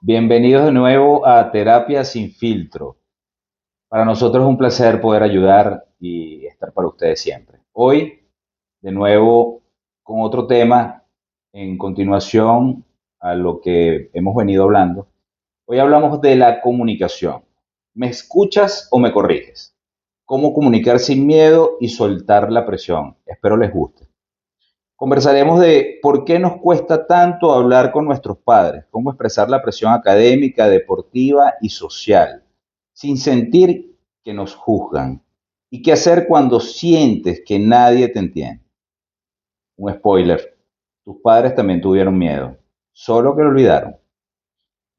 Bienvenidos de nuevo a Terapia sin filtro. Para nosotros es un placer poder ayudar y estar para ustedes siempre. Hoy, de nuevo, con otro tema en continuación a lo que hemos venido hablando. Hoy hablamos de la comunicación. ¿Me escuchas o me corriges? Cómo comunicar sin miedo y soltar la presión. Espero les guste. Conversaremos de por qué nos cuesta tanto hablar con nuestros padres, cómo expresar la presión académica, deportiva y social, sin sentir que nos juzgan, y qué hacer cuando sientes que nadie te entiende. Un spoiler, tus padres también tuvieron miedo, solo que lo olvidaron.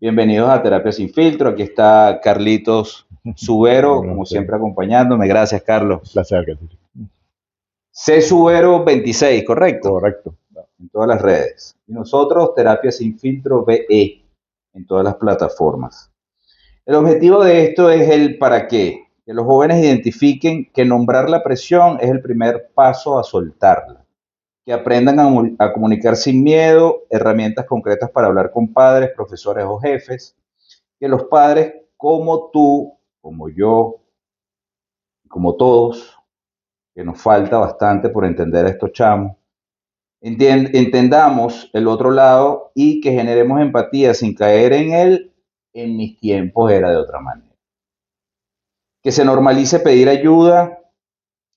Bienvenidos a Terapia Sin Filtro, aquí está Carlitos Subero, Bueno, como siempre acompañándome. Gracias, un Carlos. placer, Catherine. C Subero 26, ¿correcto? Correcto. En todas las redes. Y nosotros, Terapia Sin Filtro BE, en todas las plataformas. El objetivo de esto es el para qué. Que los jóvenes identifiquen que nombrar la presión es el primer paso a soltarla. Que aprendan a comunicar sin miedo, herramientas concretas para hablar con padres, profesores o jefes. Que los padres, como tú, como yo, como todos, que nos falta bastante por entender a estos chamos, entendamos el otro lado y que generemos empatía sin caer en él. En mis tiempos era de otra manera. Que se normalice pedir ayuda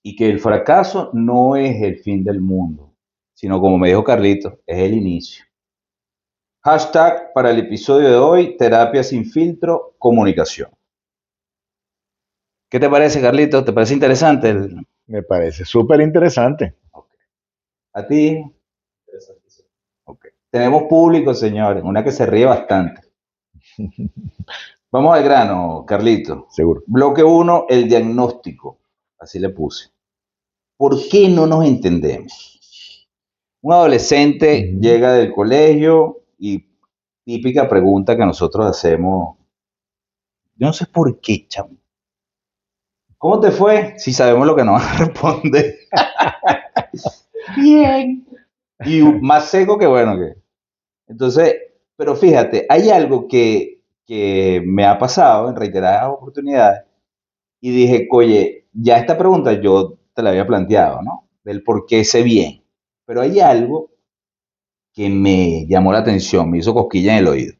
y que el fracaso no es el fin del mundo, sino como me dijo Carlito, es el inicio. Hashtag para el episodio de hoy, terapia sin filtro, comunicación. ¿Qué te parece, Carlito? ¿Te parece interesante? Me parece súper interesante. Okay. ¿A ti? Okay. Tenemos público, señores, una que se ríe bastante. Vamos al grano, Carlito. Seguro. Bloque uno, el diagnóstico. Así le puse. ¿Por qué no nos entendemos? Un adolescente Ujú. llega del colegio y típica pregunta que nosotros hacemos. Yo no sé por qué, chamo. ¿Cómo te fue? Si sabemos lo que nos van a responder. Bien. Y más seco que bueno que. Entonces, pero fíjate, hay algo que me ha pasado en reiteradas oportunidades y dije, oye, ya esta pregunta yo te la había planteado, ¿no? Del por qué sé bien. Pero hay algo que me llamó la atención, me hizo cosquilla en el oído.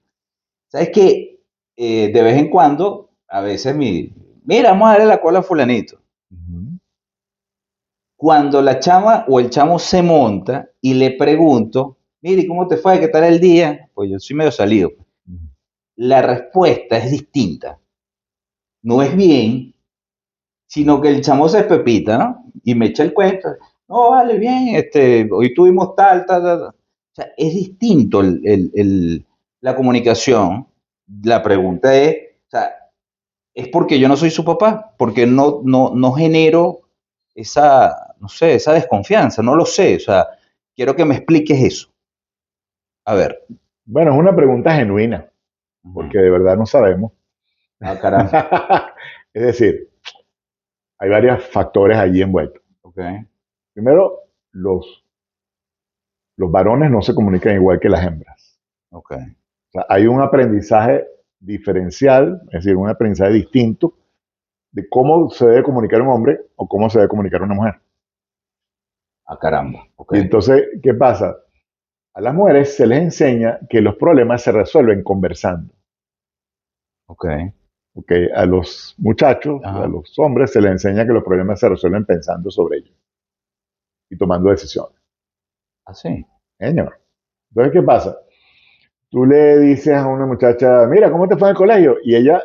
¿Sabes qué? De vez en cuando, a veces mira, vamos a darle la cola a fulanito. Ujú. Cuando la chama o el chamo se monta y le pregunto, mire, ¿cómo te fue? ¿Qué tal el día? Pues yo soy medio salido. Ujú. La respuesta es distinta. No es bien, sino que el chamo se pepita, ¿no? Y me echa el cuento. No, vale, bien, hoy tuvimos tal, tal, tal. O sea, es distinto la comunicación. La pregunta es, o sea, es porque yo no soy su papá, porque no genero esa, no sé, esa desconfianza, no lo sé. O sea, quiero que me expliques eso. A ver. Bueno, es una pregunta genuina, Ujú. porque de verdad no sabemos. Ah, caramba. Es decir, hay varios factores allí envueltos. Ok, Primero, los varones no se comunican igual que las hembras. ok. O sea, hay un aprendizaje diferencial, es decir, un aprendizaje distinto de cómo se debe comunicar un hombre o cómo se debe comunicar una mujer. Ah, caramba. Ok, Y entonces, ¿qué pasa? A las mujeres se les enseña que los problemas se resuelven conversando. ok. ¿Okay? A los muchachos, a Ajá. los hombres, se les enseña que los problemas se resuelven pensando sobre ellos y tomando decisiones. Así. Señor. Entonces, ¿qué pasa? Tú le dices a una muchacha, mira, ¿cómo te fue en el colegio? Y ella,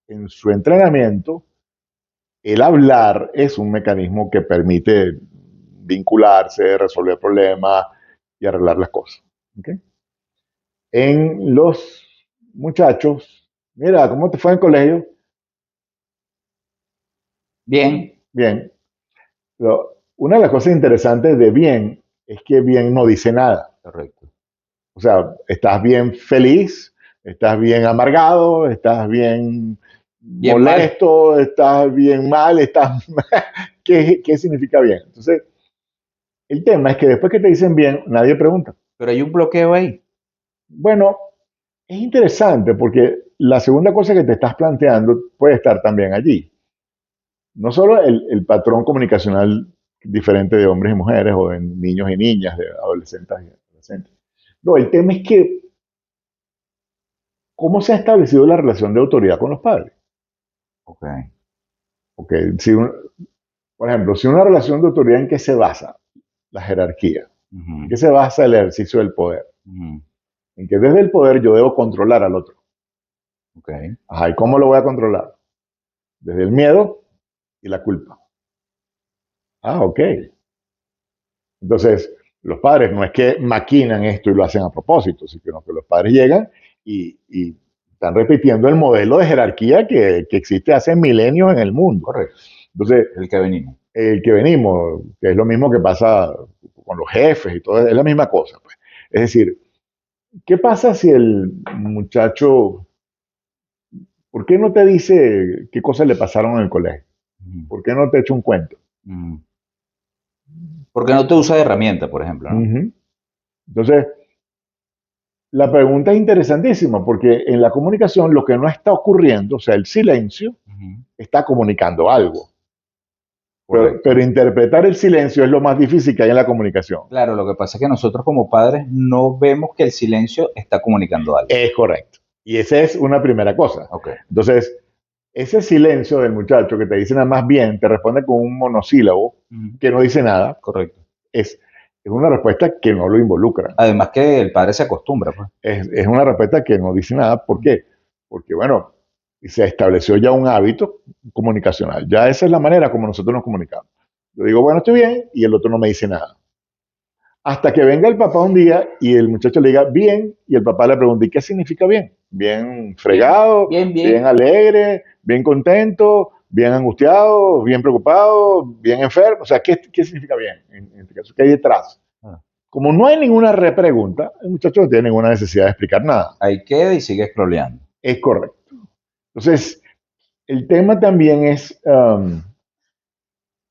en su entrenamiento, el hablar es un mecanismo que permite vincularse, resolver problemas y arreglar las cosas. ¿Okay? En los muchachos, mira, ¿cómo te fue en el colegio? Bien. Bien. Pero una de las cosas interesantes de bien es que bien no dice nada. Correcto. O sea, estás bien feliz, estás bien amargado, estás bien Bien mal. molesto, estás bien mal, estás... ¿Qué significa bien? Entonces, el tema es que después que te dicen bien, nadie pregunta. Pero hay un bloqueo ahí. Bueno, Es interesante porque la segunda cosa que te estás planteando puede estar también allí. No solo el patrón comunicacional diferente de hombres y mujeres, o de niños y niñas, de adolescentes y adolescentes. No, el tema es que cómo se ha establecido la relación de autoridad con los padres. Ok. Okay, si por ejemplo, si una relación de autoridad, ¿en qué se basa? La jerarquía. ¿En qué se basa el ejercicio del poder? En que desde el poder yo debo controlar al otro. Ok. Ajá, ¿y cómo lo voy a controlar? Desde el miedo y la culpa. Ah, ok. Entonces, los padres no es que maquinan esto y lo hacen a propósito, sino que los padres llegan y están repitiendo el modelo de jerarquía que existe hace milenios en el mundo. Correcto. Entonces, El que venimos. El que venimos, que es lo mismo que pasa con los jefes y todo, es la misma cosa. Pues. Es decir, ¿qué pasa si el muchacho, ¿por qué no te dice qué cosas le pasaron en el colegio? ¿Por qué no te echa un cuento? Porque no te usa de herramienta, por ejemplo, ¿no? Entonces, la pregunta es interesantísima porque en la comunicación lo que no está ocurriendo, o sea, el silencio, está comunicando algo. Pero interpretar el silencio es lo más difícil que hay en la comunicación. Claro, lo que pasa es que nosotros como padres no vemos que el silencio está comunicando algo. Es correcto. Y esa es una primera cosa. Okay. Entonces, ese silencio del muchacho que te dice nada más bien, te responde con un monosílabo que no dice nada. Correcto. Es una respuesta que no lo involucra. Además que el padre se acostumbra. Pues. Es una respuesta que no dice nada. ¿Por qué? Porque, bueno, se estableció ya un hábito comunicacional. Ya esa es la manera como nosotros nos comunicamos. Yo digo, bueno, estoy bien, y el otro no me dice nada. Hasta que venga el papá un día y el muchacho le diga bien, y el papá le pregunta, ¿y qué significa bien? ¿Bien fregado? Bien alegre? ¿Bien contento? ¿Bien angustiado? ¿Bien preocupado? ¿Bien enfermo? O sea, ¿qué significa bien en este caso? ¿Qué hay detrás? Como no hay ninguna repregunta, el muchacho no tiene ninguna necesidad de explicar nada. Ahí queda y sigue scrolleando. Es correcto. Entonces, el tema también es...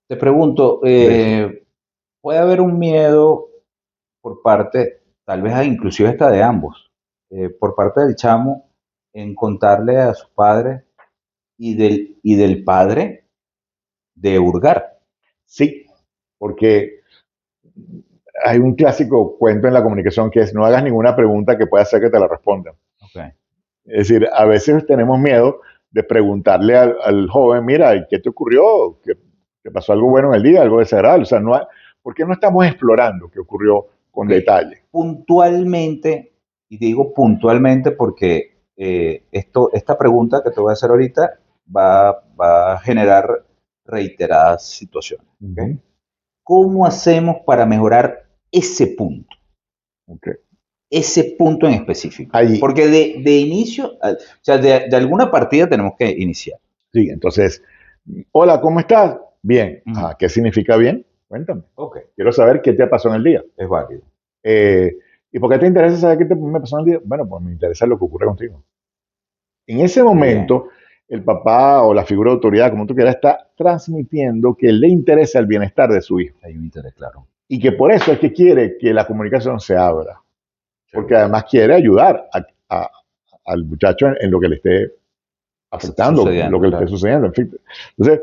Te pregunto, ¿puede haber un miedo por parte, tal vez inclusive hasta de ambos, por parte del chamo en contarle a sus padres y del padre de hurgar? Sí, porque hay un clásico cuento en la comunicación que es no hagas ninguna pregunta que pueda hacer que te la respondan. Okay. Es decir, a veces tenemos miedo de preguntarle al joven, mira, ¿qué te ocurrió? ¿Te pasó algo bueno en el día, algo desagradable? O sea, ¿por qué no estamos explorando qué ocurrió con detalle? Puntualmente, y digo puntualmente porque esta pregunta que te voy a hacer ahorita va a generar reiteradas situaciones. ¿Okay? ¿Cómo hacemos para mejorar ese punto? Okay. Ese punto en específico. Allí. Porque de inicio, o sea, de alguna partida tenemos que iniciar. Sí, entonces, hola, ¿cómo estás? Bien. ¿Qué significa bien? Cuéntame. Okay. Quiero saber qué te pasó en el día. Es válido. ¿Y por qué te interesa saber qué me pasó en el día? Bueno, pues me interesa lo que ocurre contigo. En ese momento, el papá o la figura de autoridad, como tú quieras, está transmitiendo que le interesa el bienestar de su hijo. Hay un interés, claro. Y que por eso es que quiere que la comunicación se abra. Porque además quiere ayudar al muchacho en lo que le esté afectando, lo que le esté sucediendo. En fin. Entonces,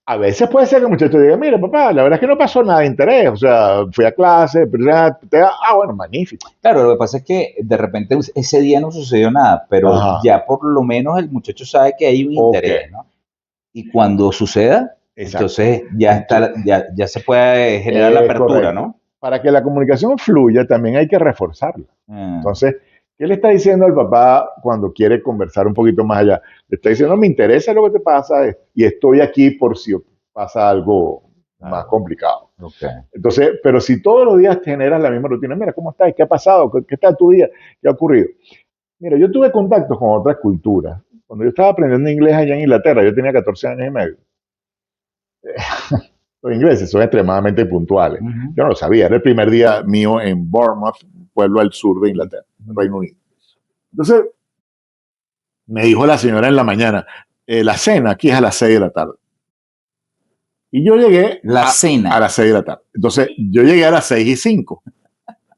a veces puede ser que el muchacho diga, mira, papá, la verdad es que no pasó nada de interés. O sea, fui a clase, pero bueno, magnífico. Claro, lo que pasa es que de repente ese día no sucedió nada, pero ya por lo menos el muchacho sabe que hay un interés, ¿no? Y cuando suceda, entonces ya se puede generar la apertura, ¿no? Para que la comunicación fluya, también hay que reforzarla. Entonces, ¿qué le está diciendo al papá cuando quiere conversar un poquito más allá? Le está diciendo, me interesa lo que te pasa y estoy aquí por si pasa algo más complicado. Okay. Entonces, pero si todos los días te generas la misma rutina, mira, ¿cómo estás? ¿Qué ha pasado? ¿Qué tal tu día? ¿Qué ha ocurrido? Mira, yo tuve contactos con otras culturas. Cuando yo estaba aprendiendo inglés allá en Inglaterra, yo tenía 14 años y medio. Los ingleses son extremadamente puntuales. Yo no lo sabía, era el primer día mío en Bournemouth, pueblo al sur de Inglaterra, Reino Unido. Entonces, me dijo la señora en la mañana, la cena aquí es a las 6 de la tarde. Y yo llegué a las 6 de la tarde. Entonces, yo llegué a las 6:05.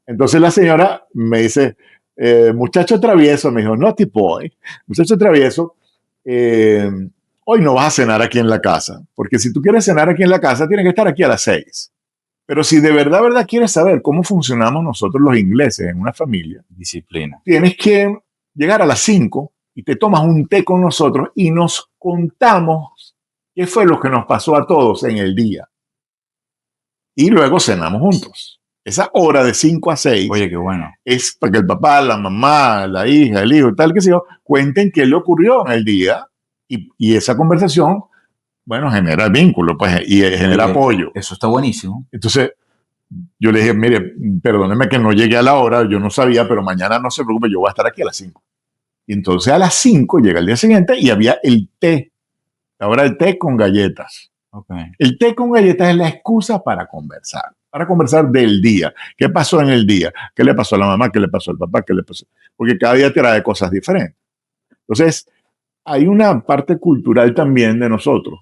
Entonces la señora me dice, muchacho travieso, me dijo, naughty boy, muchacho travieso, hoy no vas a cenar aquí en la casa, porque si tú quieres cenar aquí en la casa, tienes que estar aquí a las 6. Pero si de verdad, verdad quieres saber cómo funcionamos nosotros los ingleses en una familia, Disciplina. tienes que llegar a las 5 y te tomas un té con nosotros y nos contamos qué fue lo que nos pasó a todos en el día. Y luego cenamos juntos. Esa hora de 5 a 6 Oye, qué bueno. es para que el papá, la mamá, la hija, el hijo, tal que sé yo, cuenten qué le ocurrió en el día y esa conversación, bueno, genera vínculo, pues, y genera apoyo. Eso está buenísimo. Entonces, yo le dije, mire, perdóneme que no llegué a la hora, yo no sabía, pero mañana no se preocupe, yo voy a estar aquí a las 5. Y entonces a las 5 llega el día siguiente y había el té. Ahora el té con galletas. Okay. El té con galletas es la excusa para conversar del día. ¿Qué pasó en el día? ¿Qué le pasó a la mamá? ¿Qué le pasó al papá? ¿Qué le pasó? Porque cada día trae cosas diferentes. Entonces, hay una parte cultural también de nosotros.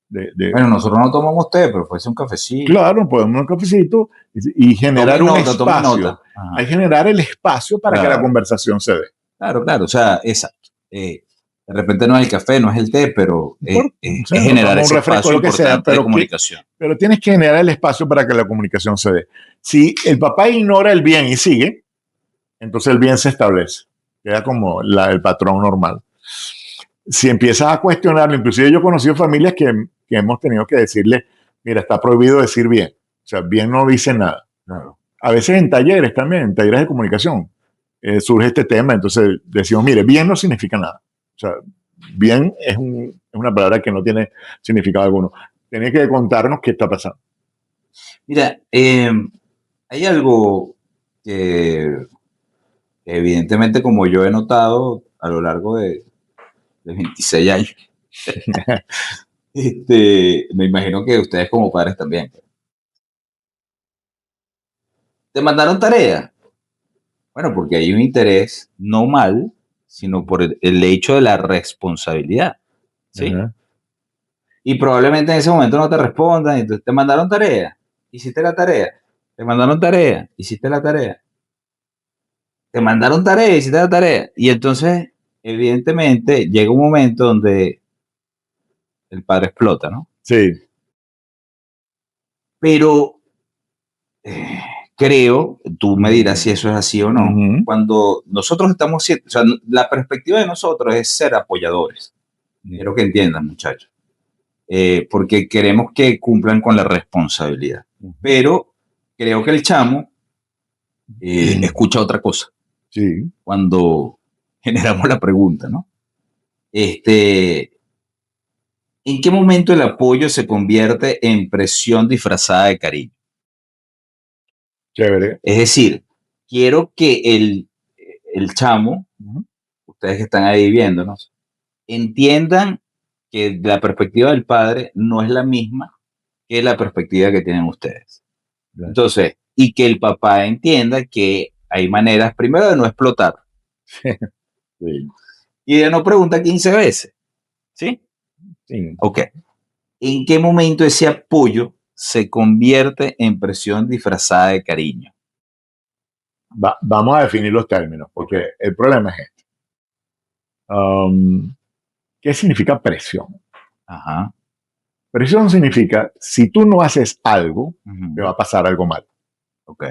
Bueno, nosotros no tomamos té, pero puede ser un cafecito. Claro, podemos un cafecito y generar un espacio. Hay que generar el espacio para que la conversación se dé. Claro, claro. O sea, exacto. De repente no es el café, no es el té, pero es generar ese espacio importante de comunicación. Pero tienes que generar el espacio para que la comunicación se dé. Si el papá ignora el bien y sigue, entonces el bien se establece. Queda como el patrón normal. Si empiezas a cuestionarlo, inclusive yo he conocido familias que hemos tenido que decirle, mira, está prohibido decir bien. O sea, bien no dice nada. Claro. A veces en talleres también, en talleres de comunicación, surge este tema. Entonces decimos, mire, bien no significa nada. O sea, bien es una palabra que no tiene significado alguno. Tiene que contarnos qué está pasando. Mira, hay algo que evidentemente, como yo he notado a lo largo de 26 años, me imagino que ustedes como padres también. ¿Te mandaron tarea? Bueno, porque hay un interés no mal, sino por el hecho de la responsabilidad. ¿Sí? Uh-huh. Y probablemente en ese momento no te respondan, entonces te mandaron tarea, hiciste la tarea, te mandaron tarea, hiciste la tarea, te mandaron tarea, hiciste la tarea. Y entonces, evidentemente, llega un momento donde el padre explota, ¿no? Sí. Pero creo, tú me dirás si eso es así o no, uh-huh. Cuando nosotros estamos, o sea, la perspectiva de nosotros es ser apoyadores. Uh-huh. Quiero que entiendan, muchachos. Porque queremos que cumplan con la responsabilidad. Uh-huh. Pero creo que el chamo escucha otra cosa. Sí. Cuando generamos la pregunta, ¿no? ¿En qué momento el apoyo se convierte en presión disfrazada de cariño? Chévere. Es decir, quiero que el chamo, uh-huh. Ustedes que están ahí viéndonos, entiendan que la perspectiva del padre no es la misma que la perspectiva que tienen ustedes. Claro. Entonces, y que el papá entienda que hay maneras, primero, de no explotar. Sí. Y de no preguntar 15 veces. ¿Sí? Sí. Ok. ¿En qué momento ese apoyo se convierte en presión disfrazada de cariño? Vamos a definir los términos, porque el problema es este. ¿Qué significa presión? Ajá. Presión significa, si tú no haces algo, uh-huh. te va a pasar algo mal. Ok.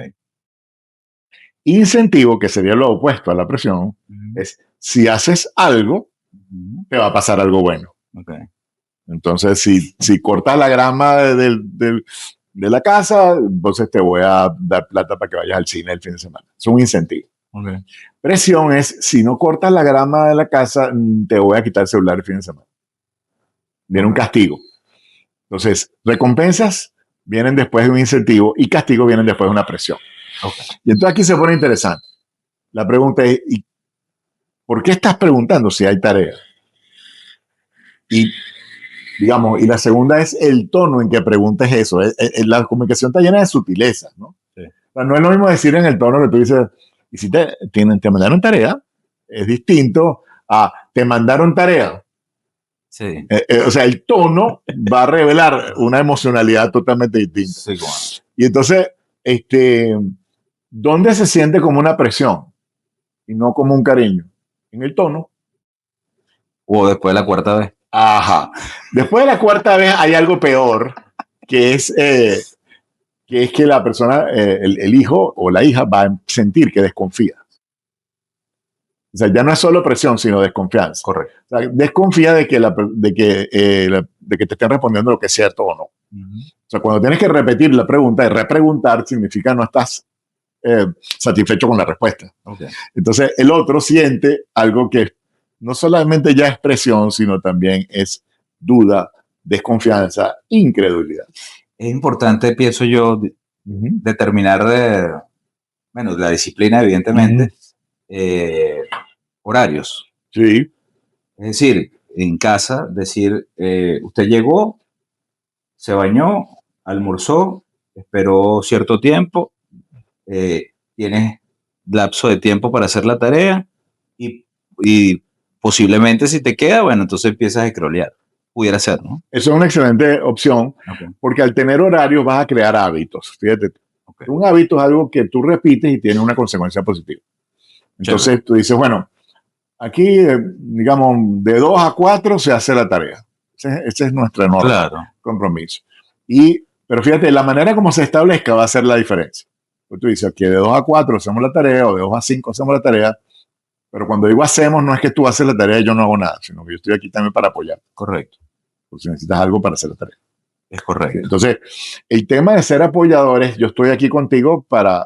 Incentivo, que sería lo opuesto a la presión, uh-huh. es, si haces algo, uh-huh. te va a pasar algo bueno. Okay. Entonces, si cortas la grama de la casa, entonces te voy a dar plata para que vayas al cine el fin de semana. Es un incentivo. Okay. Presión es, si no cortas la grama de la casa, te voy a quitar el celular el fin de semana. Viene un castigo. Entonces, recompensas vienen después de un incentivo y castigos vienen después de una presión. Okay. Y entonces aquí se pone interesante. La pregunta es, ¿y por qué estás preguntando si hay tarea? Y, digamos, y la segunda es el tono en que preguntes eso. La comunicación está llena de sutilezas, ¿no? Sí. O sea, no es lo mismo decir en el tono que tú dices, y si te mandaron tarea, es distinto a te mandaron tarea. Sí. O sea, el tono va a revelar una emocionalidad totalmente distinta. Sí, bueno. Y entonces, ¿dónde se siente como una presión? y no como un cariño. En el tono. O después de la cuarta vez. Ajá. Después de la cuarta vez hay algo peor, que es que la persona, el hijo o la hija va a sentir que desconfía. O sea, ya no es solo presión, sino desconfianza. Correcto. O sea, desconfía de que te estén respondiendo lo que es cierto o no. O sea, cuando tienes que repetir la pregunta y repreguntar, significa no estás satisfecho con la respuesta. Okay. Entonces, el otro siente algo que no solamente ya es presión, sino también es duda, desconfianza, incredulidad. Es importante, pienso yo, determinar la disciplina, evidentemente, horarios. Sí. Es decir, en casa, usted llegó, se bañó, almorzó, esperó cierto tiempo, tienes lapso de tiempo para hacer la tarea y posiblemente si te queda, bueno, entonces empiezas a scrollear. Pudiera ser, ¿no? Eso es una excelente opción, porque al tener horarios vas a crear hábitos. Fíjate, un hábito es algo que tú repites y tiene una consecuencia positiva. Entonces tú dices, bueno, aquí, digamos, de 2 a 4 se hace la tarea. Ese es nuestro enorme compromiso. Pero fíjate, la manera como se establezca va a ser la diferencia. Pues tú dices que de 2 a 4 hacemos la tarea o de 2 a 5 hacemos la tarea, pero cuando digo hacemos no es que tú haces la tarea y yo no hago nada, sino que yo estoy aquí también para apoyar. Correcto. Porque si necesitas algo para hacer la tarea. Es correcto. Entonces, el tema de ser apoyadores, yo estoy aquí contigo para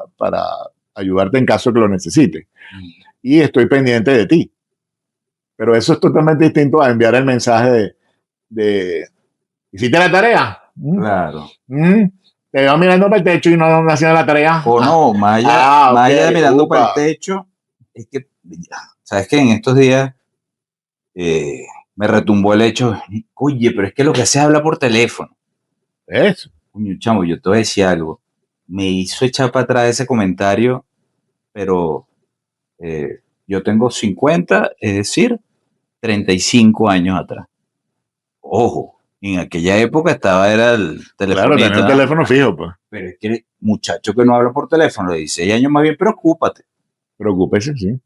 ayudarte en caso que lo necesites. Y estoy pendiente de ti. Pero eso es totalmente distinto a enviar el mensaje de ¿hiciste la tarea? Claro. Te veo mirando para el techo y no haciendo la tarea. O no, más allá de mirando para el techo, es que, ¿sabes qué? En estos días me retumbó el hecho, oye, pero es que lo que hace es hablar por teléfono. Eso. Coño, chamo, yo te voy a decir algo. Me hizo echar para atrás ese comentario, pero yo tengo 50, es decir, 35 años atrás. Ojo, en aquella época era el teléfono. Claro, tenía un teléfono fijo, pues. Pero es que el muchacho que no habla por teléfono de 16 años más bien, preocúpate. Preocúpese, sí.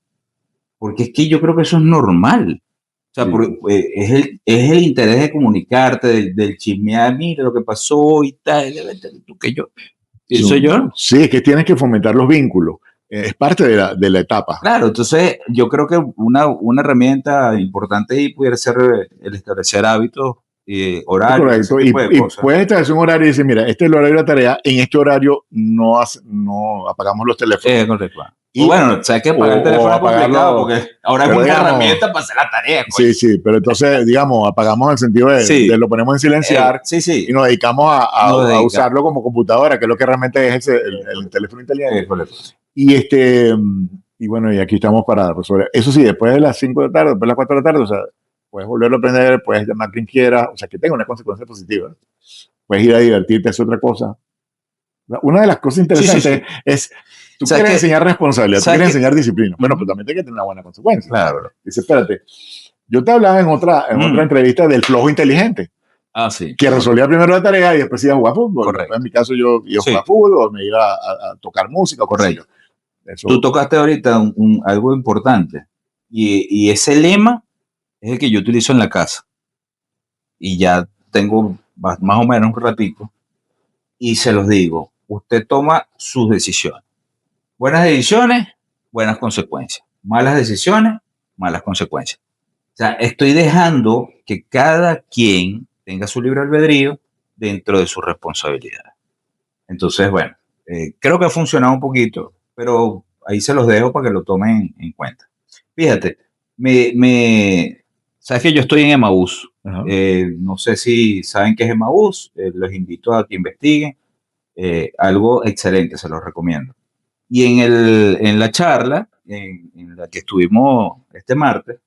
Porque es que yo creo que eso es normal. O sea, es el interés de comunicarte, del chismear, mira lo que pasó y tal, tú que yo. ¿Pienso yo? Sí, es que tienes que fomentar los vínculos. Es parte de la etapa. Claro, entonces yo creo que una herramienta importante ahí pudiera ser el establecer hábitos, horarios. Correcto, y puedes establecer un horario y decir, mira, este es el horario de la tarea, en este horario no apagamos los teléfonos. Correcto. Y bueno, ¿sabes qué? Apagar el teléfono es complicado porque ahora es una herramienta para hacer la tarea. Coño. Sí, pero entonces, digamos, apagamos en el sentido de lo ponemos en silenciar y nos dedicamos a usarlo como computadora, que es lo que realmente es el teléfono inteligente. Y bueno, y aquí estamos para resolver. Eso sí, después de las 5 de la tarde, después de las 4 de la tarde, o sea, puedes volverlo a aprender, puedes llamar a quien quiera, o sea, que tenga una consecuencia positiva. Puedes ir a divertirte, hacer otra cosa. Una de las cosas interesantes es, tú quieres enseñar responsabilidad, tú quieres enseñar disciplina. Bueno, pero también tienes que tener una buena consecuencia. Claro. Dice, espérate, yo te hablaba en otra entrevista del flojo inteligente. Ah, sí. Que resolvía primero la tarea y después iba a jugar fútbol. Correcto. En mi caso yo iba a jugar fútbol, o me iba a tocar música. Correcto. Tú tocaste ahorita algo importante y ese lema es el que yo utilizo en la casa y ya tengo más o menos un ratito y se los digo, usted toma sus decisiones. Buenas decisiones, buenas consecuencias. Malas decisiones, malas consecuencias. O sea, estoy dejando que cada quien tenga su libre albedrío dentro de su responsabilidad. Entonces, bueno, creo que ha funcionado un poquito, pero ahí se los dejo para que lo tomen en cuenta. Fíjate, sabes que yo estoy en Emaús. No sé si saben qué es Emaús. Los invito a que investiguen. Algo excelente, se los recomiendo. Y en la charla, en la que estuvimos este martes,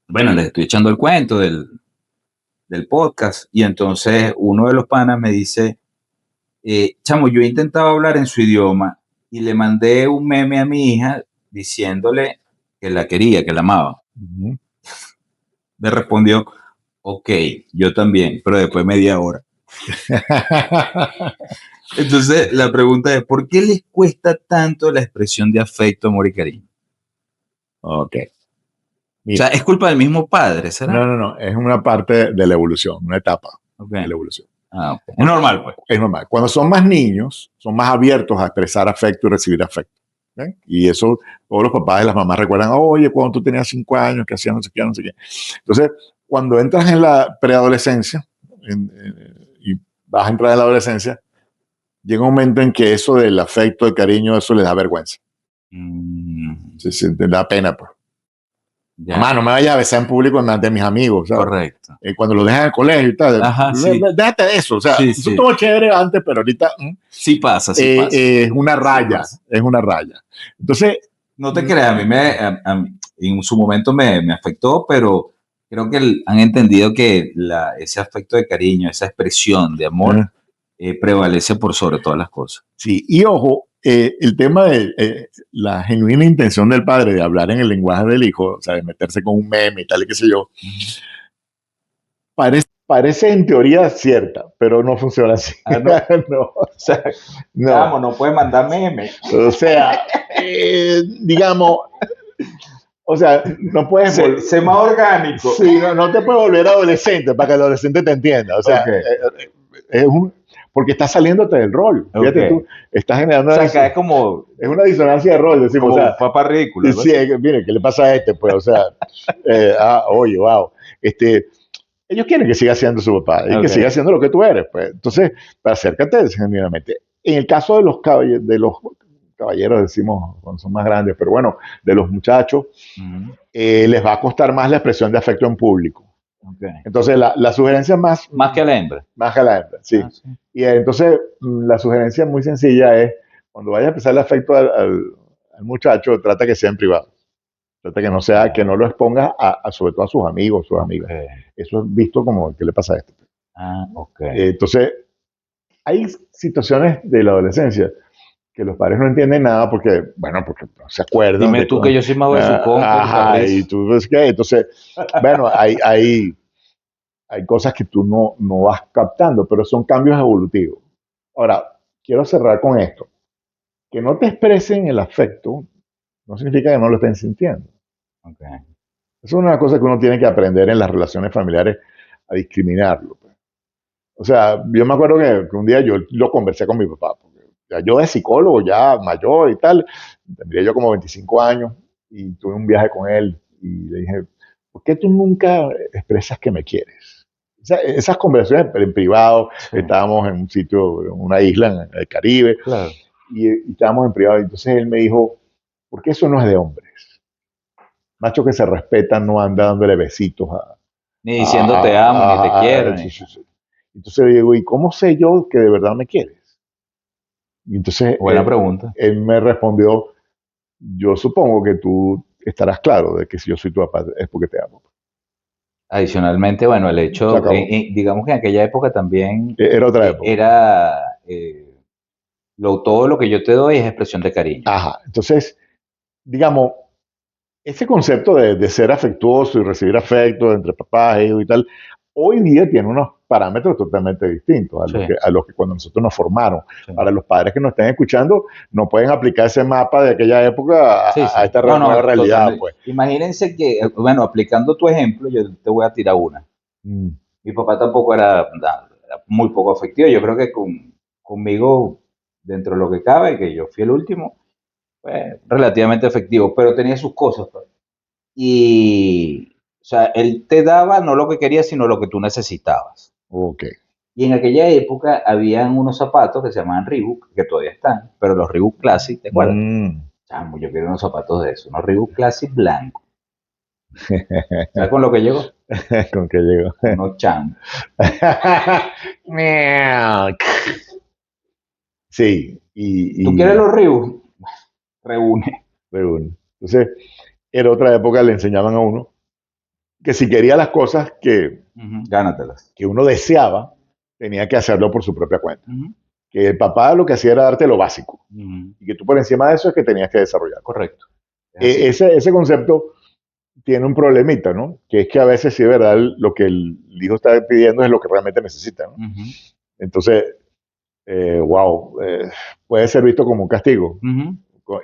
bueno, les estoy echando el cuento del podcast. Y entonces uno de los panas me dice, chamo, yo he intentado hablar en su idioma y le mandé un meme a mi hija diciéndole que la quería, que la amaba. Me respondió, ok, yo también, pero después de media hora. Entonces la pregunta es, ¿por qué les cuesta tanto la expresión de afecto, amor y cariño? Ok. O sea, es culpa del mismo padre, ¿será? No, es una parte de la evolución, una etapa de la evolución. Okay. Es normal, pues. Es normal. Cuando son más niños, son más abiertos a expresar afecto y recibir afecto. ¿Ven? Y eso todos los papás y las mamás recuerdan, oye, cuando tú tenías 5 años, que hacías no sé qué, no sé qué. Entonces, cuando entras en la preadolescencia y vas a entrar en la adolescencia, llega un momento en que eso del afecto, del cariño, eso les da vergüenza. Se da pena, pues. Ya. Mamá, no me vayas a besar en público ante mis amigos, ¿sabes? Correcto. Cuando lo dejan en el colegio y tal. Ajá, sí. Déjate de eso. O sea, Sí, eso sí. estuvo chévere antes, pero ahorita. Sí pasa, sí pasa. Es una raya. Sí, es una raya. Entonces. No te creas, a mí en su momento me afectó, pero creo que han entendido que ese afecto de cariño, esa expresión de amor, prevalece por sobre todas las cosas. Sí, y ojo, el tema de la genuina intención del padre de hablar en el lenguaje del hijo, o sea, de meterse con un meme y tal y qué sé yo, parece en teoría cierta, pero no funciona así. No, o sea, no. Vamos, no puede mandar memes. O sea, digamos, o sea, no puedes ser más orgánico. Sí, no te puedes volver adolescente para que el adolescente te entienda. O sea, es porque estás saliéndote del rol. Fíjate tú, estás generando. O sea, es como. Es una disonancia de rol, decimos. Como o sea, papá ridículo. Sí, mire, ¿qué le pasa a este? Pues, o sea, oye, wow. Ellos quieren que siga siendo su papá y que siga siendo lo que tú eres. Pues. Entonces, acércate genuinamente. En el caso de los caballeros, decimos cuando son más grandes, pero bueno, de los muchachos, les va a costar más la expresión de afecto en público. Entonces, la sugerencia más... Más que a la hembra. Más que a la hembra, sí. Sí. Y entonces, la sugerencia muy sencilla es, cuando vayas a empezar el afecto al muchacho, trata que sea en privado. Trata que no sea, que no lo expongas sobre todo a sus amigos, sus amigas. Eso es visto como, ¿qué le pasa a este? Entonces, hay situaciones de la adolescencia que los padres no entienden nada porque no se acuerdan. Dime tú que yo soy más besucón. Y tú ves que, entonces, bueno, hay cosas que tú no vas captando, pero son cambios evolutivos. Ahora, quiero cerrar con esto. Que no te expresen el afecto no significa que no lo estén sintiendo. Eso es una cosa que uno tiene que aprender en las relaciones familiares a discriminarlo. Pues. O sea, yo me acuerdo que un día yo lo conversé con mi papá. Yo de psicólogo, ya mayor y tal, tendría yo como 25 años y tuve un viaje con él y le dije, ¿por qué tú nunca expresas que me quieres? Esas conversaciones en privado, estábamos en un sitio, en una isla en el Caribe, y estábamos en privado. Y entonces él me dijo, ¿por qué eso no es de hombres? Machos que se respetan no anda dándole besitos ni diciendo te amo, ni te quiero. Entonces le digo, ¿y cómo sé yo que de verdad me quieres? Y entonces buena pregunta. Él me respondió, yo supongo que tú estarás claro de que si yo soy tu papá es porque te amo. Adicionalmente, bueno, el hecho, digamos que en aquella época también era otra época. Todo lo que yo te doy es expresión de cariño. Ajá, entonces, digamos, ese concepto de ser afectuoso y recibir afecto entre papás e hijos y tal, hoy día tiene unos parámetros totalmente distintos a los que cuando nosotros nos formaron. Para los padres que nos estén escuchando, no pueden aplicar ese mapa de aquella época a esta nueva realidad. Pues. Imagínense que, bueno, aplicando tu ejemplo, yo te voy a tirar una. Mi papá tampoco era muy poco afectivo. Yo creo que conmigo, dentro de lo que cabe, que yo fui el último, relativamente efectivo, pero tenía sus cosas. Pues. Y, o sea, él te daba no lo que querías, sino lo que tú necesitabas. Y en aquella época habían unos zapatos que se llamaban Reebok, que todavía están, pero los Reebok Classic, ¿te acuerdas? Chamo, yo quiero unos zapatos de esos, unos Reebok Classic blancos. ¿Sabes con lo que llegó? ¿Con qué llegó? Unos chamos. Sí. ¿Tú quieres los Reebok? Reúne. Entonces, en otra época le enseñaban a uno que si quería las cosas gánatelas, que uno deseaba, tenía que hacerlo por su propia cuenta. Que el papá lo que hacía era darte lo básico. Y que tú por encima de eso es que tenías que desarrollar. Correcto. Ese concepto tiene un problemita, ¿no? Que es que a veces sí es verdad lo que el hijo está pidiendo es lo que realmente necesita, ¿no? Entonces, puede ser visto como un castigo.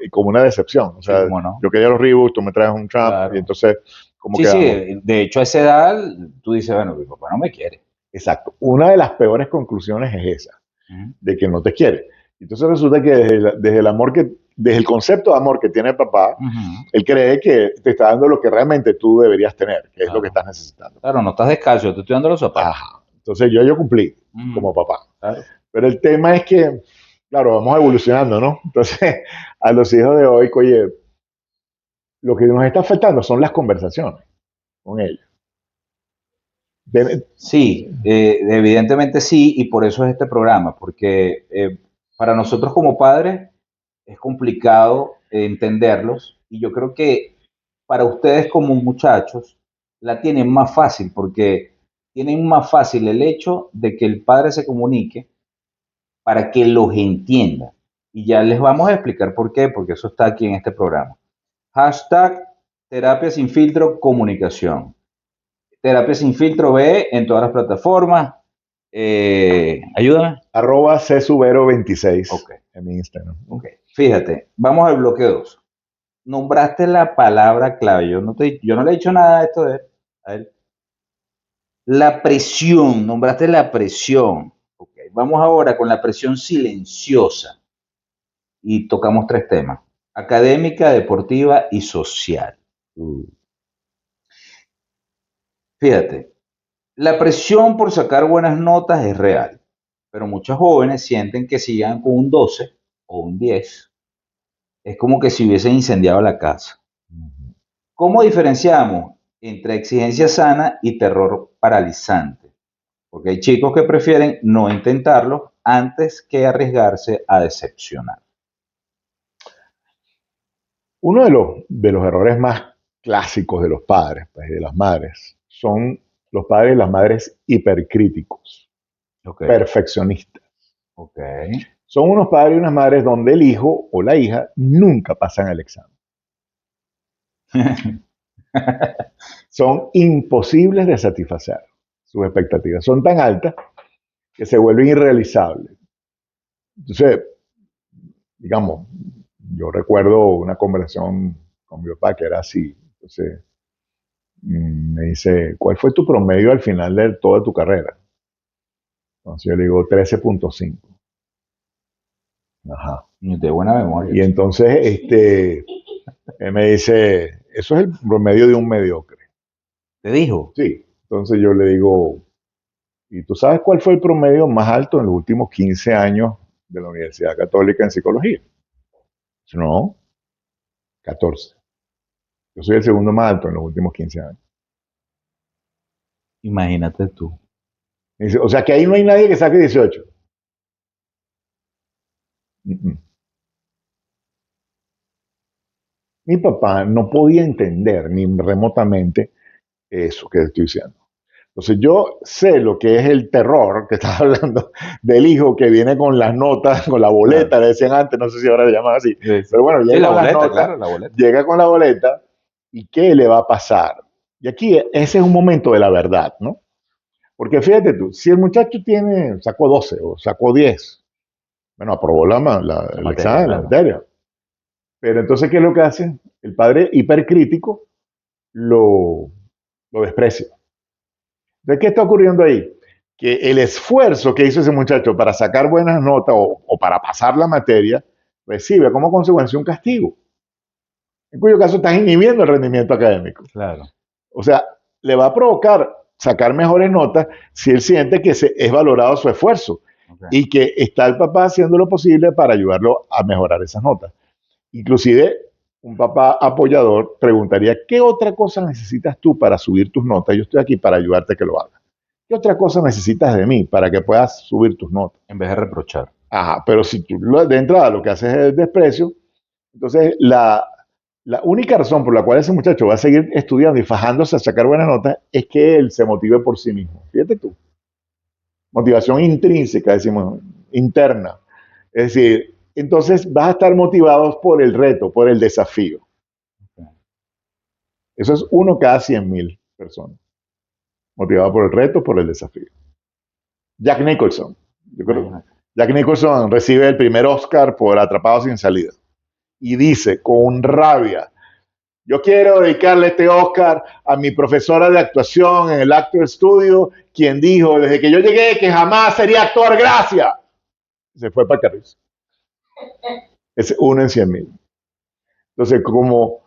como una decepción. O Sí, sea, cómo no. yo quería los Reebok, tú me traes un Trump, Claro. y entonces, ¿cómo Sí, quedamos? sí, de hecho a esa edad tú dices, bueno, mi papá no me quiere. Exacto. Una de las peores conclusiones es esa, Ujú. de que no te quiere. Entonces resulta que desde el amor desde el concepto de amor que tiene el papá, Ujú. él cree que te está dando lo que realmente tú deberías tener, que es lo Claro. que estás necesitando. Claro, no estás descalzo, yo te estoy dando los zapatos. Ajá. Entonces yo cumplí Ujú. como papá. Claro. Pero el tema es que, claro, vamos evolucionando, ¿no? Entonces, a los hijos de hoy, oye, lo que nos está faltando son las conversaciones con ellos. Sí, evidentemente sí, y por eso es este programa, porque para nosotros como padres es complicado entenderlos, y yo creo que para ustedes como muchachos la tienen más fácil, porque tienen más fácil el hecho de que el padre se comunique para que los entienda. Y ya les vamos a explicar por qué, porque eso está aquí en este programa. Hashtag Terapia Sin Filtro Comunicación. Terapia Sin Filtro B en todas las plataformas. Ayúdame. @csubero26 Ok, en mi Instagram. ok. Fíjate, vamos al bloque 2. Nombraste la palabra clave. Yo no le he dicho nada a esto de él. A él. La presión, nombraste la presión. Ok, vamos ahora con la presión silenciosa. Y tocamos 3 temas: académica, deportiva y social. Fíjate, la presión por sacar buenas notas es real, pero muchos jóvenes sienten que si llegan con un 12 o un 10, es como que si hubiesen incendiado la casa. ¿Cómo diferenciamos entre exigencia sana y terror paralizante? Porque hay chicos que prefieren no intentarlo antes que arriesgarse a decepcionar. Uno de los errores más clásicos de los padres, pues, y de las madres, son los padres y las madres hipercríticos, Ok, perfeccionistas. ok. Son unos padres y unas madres donde el hijo o la hija nunca pasan el examen. Son imposibles de satisfacer. Sus expectativas son tan altas que se vuelven irrealizables. Entonces, digamos, yo recuerdo una conversación con mi papá que era así. Entonces, me dice, ¿cuál fue tu promedio al final de toda tu carrera? Entonces yo le digo 13.5. Ajá. De buena memoria. Y entonces él me dice, eso es el promedio de un mediocre. ¿Te dijo? Sí. Entonces yo le digo, ¿y tú sabes cuál fue el promedio más alto en los últimos 15 años de la Universidad Católica en psicología? Dice, no, 14. Yo soy el segundo más alto en los últimos 15 años. Imagínate tú. Me dice, o sea que ahí no hay nadie que saque 18. Mi papá no podía entender ni remotamente eso que estoy diciendo. Entonces yo sé lo que es el terror que estás hablando del hijo que viene con las notas, con la boleta, Claro. le decían antes, no sé si ahora le llaman así, Sí, sí. pero bueno, llega Sí, la con las boleta, notas, claro, la boleta. llega con la boleta y ¿qué le va a pasar? Y aquí ese es un momento de la verdad, ¿no? Porque fíjate tú, si el muchacho sacó 12 o sacó 10, bueno, aprobó el materia, examen, la claro. materia. Pero entonces, ¿qué es lo que hace? El padre hipercrítico lo desprecia. ¿De qué está ocurriendo ahí? Que el esfuerzo que hizo ese muchacho para sacar buenas notas o para pasar la materia recibe como consecuencia un castigo, en cuyo caso estás inhibiendo el rendimiento académico. Claro. O sea, le va a provocar sacar mejores notas si él siente que es valorado su esfuerzo Okay. y que está el papá haciendo lo posible para ayudarlo a mejorar esas notas. Inclusive, un papá apoyador preguntaría, ¿qué otra cosa necesitas tú para subir tus notas? Yo estoy aquí para ayudarte a que lo hagas. ¿Qué otra cosa necesitas de mí para que puedas subir tus notas? En vez de reprochar. Ajá, pero si tú de entrada lo que haces es desprecio, entonces la única razón por la cual ese muchacho va a seguir estudiando y fajándose a sacar buenas notas es que él se motive por sí mismo. Fíjate tú. Motivación intrínseca, decimos, interna. Es decir, entonces vas a estar motivados por el reto, por el desafío. Eso es uno cada 100.000 personas. Motivado por el reto, por el desafío. Jack Nicholson. Yo creo, Jack Nicholson recibe el primer Oscar por Atrapado sin salida. y dice con rabia, yo quiero dedicarle este Oscar a mi profesora de actuación en el Actor Studio, quien dijo desde que yo llegué que jamás sería actor, gracias. Se fue para Carrizo. Es uno en 100,000. Entonces, como,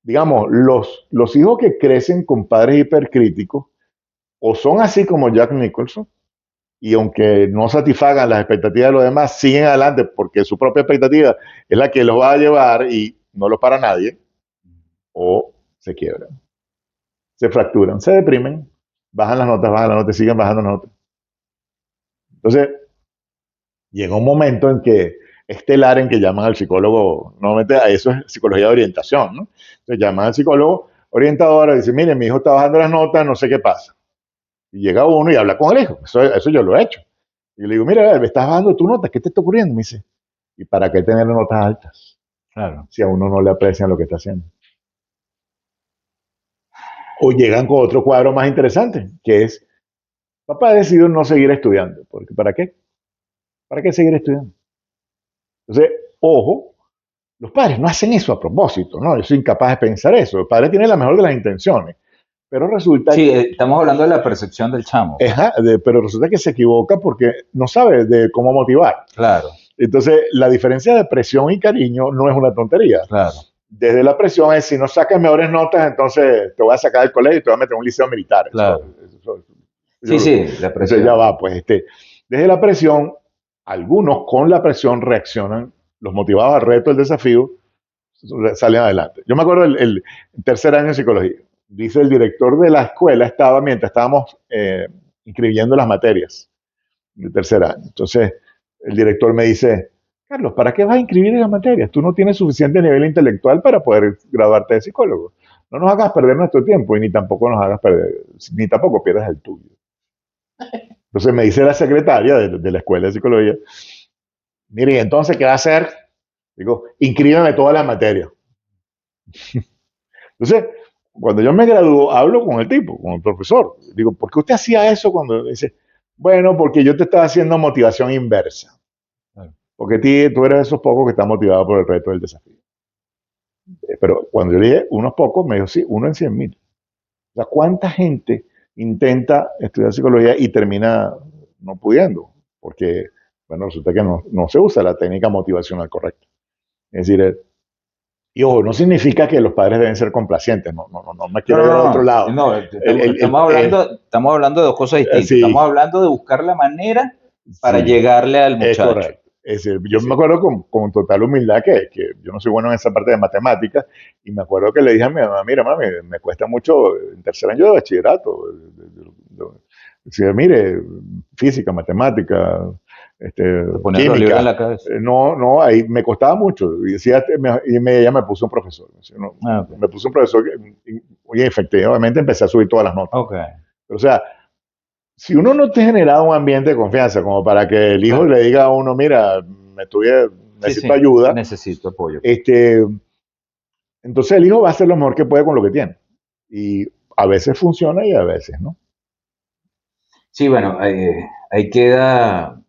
digamos, los hijos que crecen con padres hipercríticos, o son así como Jack Nicholson, y aunque no satisfagan las expectativas de los demás, siguen adelante porque su propia expectativa es la que los va a llevar y no los para nadie, o se quiebran, se fracturan, se deprimen, bajan las notas, siguen bajando las notas. Entonces, llega un momento en que estelar en que llaman al psicólogo, normalmente a eso es psicología de orientación, ¿no? Entonces llaman al psicólogo orientador y dicen, mire, mi hijo está bajando las notas, no sé qué pasa. Y llega uno y habla con el hijo, eso yo lo he hecho. Y le digo, mira, me estás bajando tu nota, ¿qué te está ocurriendo? Me dice, ¿y para qué tener notas altas? Claro. Si a uno no le aprecian lo que está haciendo. O llegan con otro cuadro más interesante, que es, papá ha decidido no seguir estudiando. Porque, ¿para qué? ¿Para qué seguir estudiando? Entonces, ojo, los padres no hacen eso a propósito, ¿no? Yo soy incapaz de pensar eso. El padre tiene la mejor de las intenciones, pero resulta Sí, estamos hablando de la percepción del chamo. pero resulta que se equivoca porque no sabe de cómo motivar. Claro, Entonces, la diferencia de presión y cariño no es una tontería. claro. Desde la presión es, si no sacas mejores notas, entonces te voy a sacar del colegio y te voy a meter en un liceo militar. Claro. Sí, Sí, la presión. ya va, pues. Desde la presión, algunos con la presión reaccionan, los motivados al reto, el desafío, salen adelante. Yo me acuerdo el tercer año de psicología. Dice el director de la escuela, mientras estábamos inscribiendo las materias del tercer año. Entonces, el director me dice, Carlos, ¿para qué vas a inscribir en las materias? Tú no tienes suficiente nivel intelectual para poder graduarte de psicólogo. No nos hagas perder nuestro tiempo y ni tampoco pierdas el tuyo. Entonces me dice la secretaria de la escuela de psicología, mire, entonces, ¿qué va a hacer? Digo, inscríbeme todas las materias. Entonces, cuando yo me gradúo, hablo con el tipo, con el profesor. Digo, ¿por qué usted hacía eso cuando dice, bueno, porque yo te estaba haciendo motivación inversa? Porque tú eres de esos pocos que están motivados por el reto del desafío. Pero cuando yo le dije unos pocos, me dijo, sí, uno en 100,000. O sea, ¿cuánta gente intenta estudiar psicología y termina no pudiendo? Porque, bueno, resulta que no se usa la técnica motivacional correcta. Es decir, y ojo, no significa que los padres deben ser complacientes, no me quiero ir a otro lado. No, estamos hablando de dos cosas distintas. Sí. Estamos hablando de buscar la manera para llegarle al muchacho. Es correcto. Es decir, yo me acuerdo con total humildad que yo no soy bueno en esa parte de matemáticas, y me acuerdo que le dije a mi mamá, mira, mami, me cuesta mucho en tercer año de bachillerato. Decía, mire, física, matemática, química. En la cabeza. No, ahí me costaba mucho. Y decía, ella me puso un profesor. Okay. Me puso un profesor y efectivamente empecé a subir todas las notas. Okay. Pero, o sea, si uno no te ha generado un ambiente de confianza como para que el hijo le diga a uno, mira, necesito ayuda. Necesito apoyo. Entonces el hijo va a hacer lo mejor que puede con lo que tiene. Y a veces funciona y a veces no. Sí, bueno, ahí queda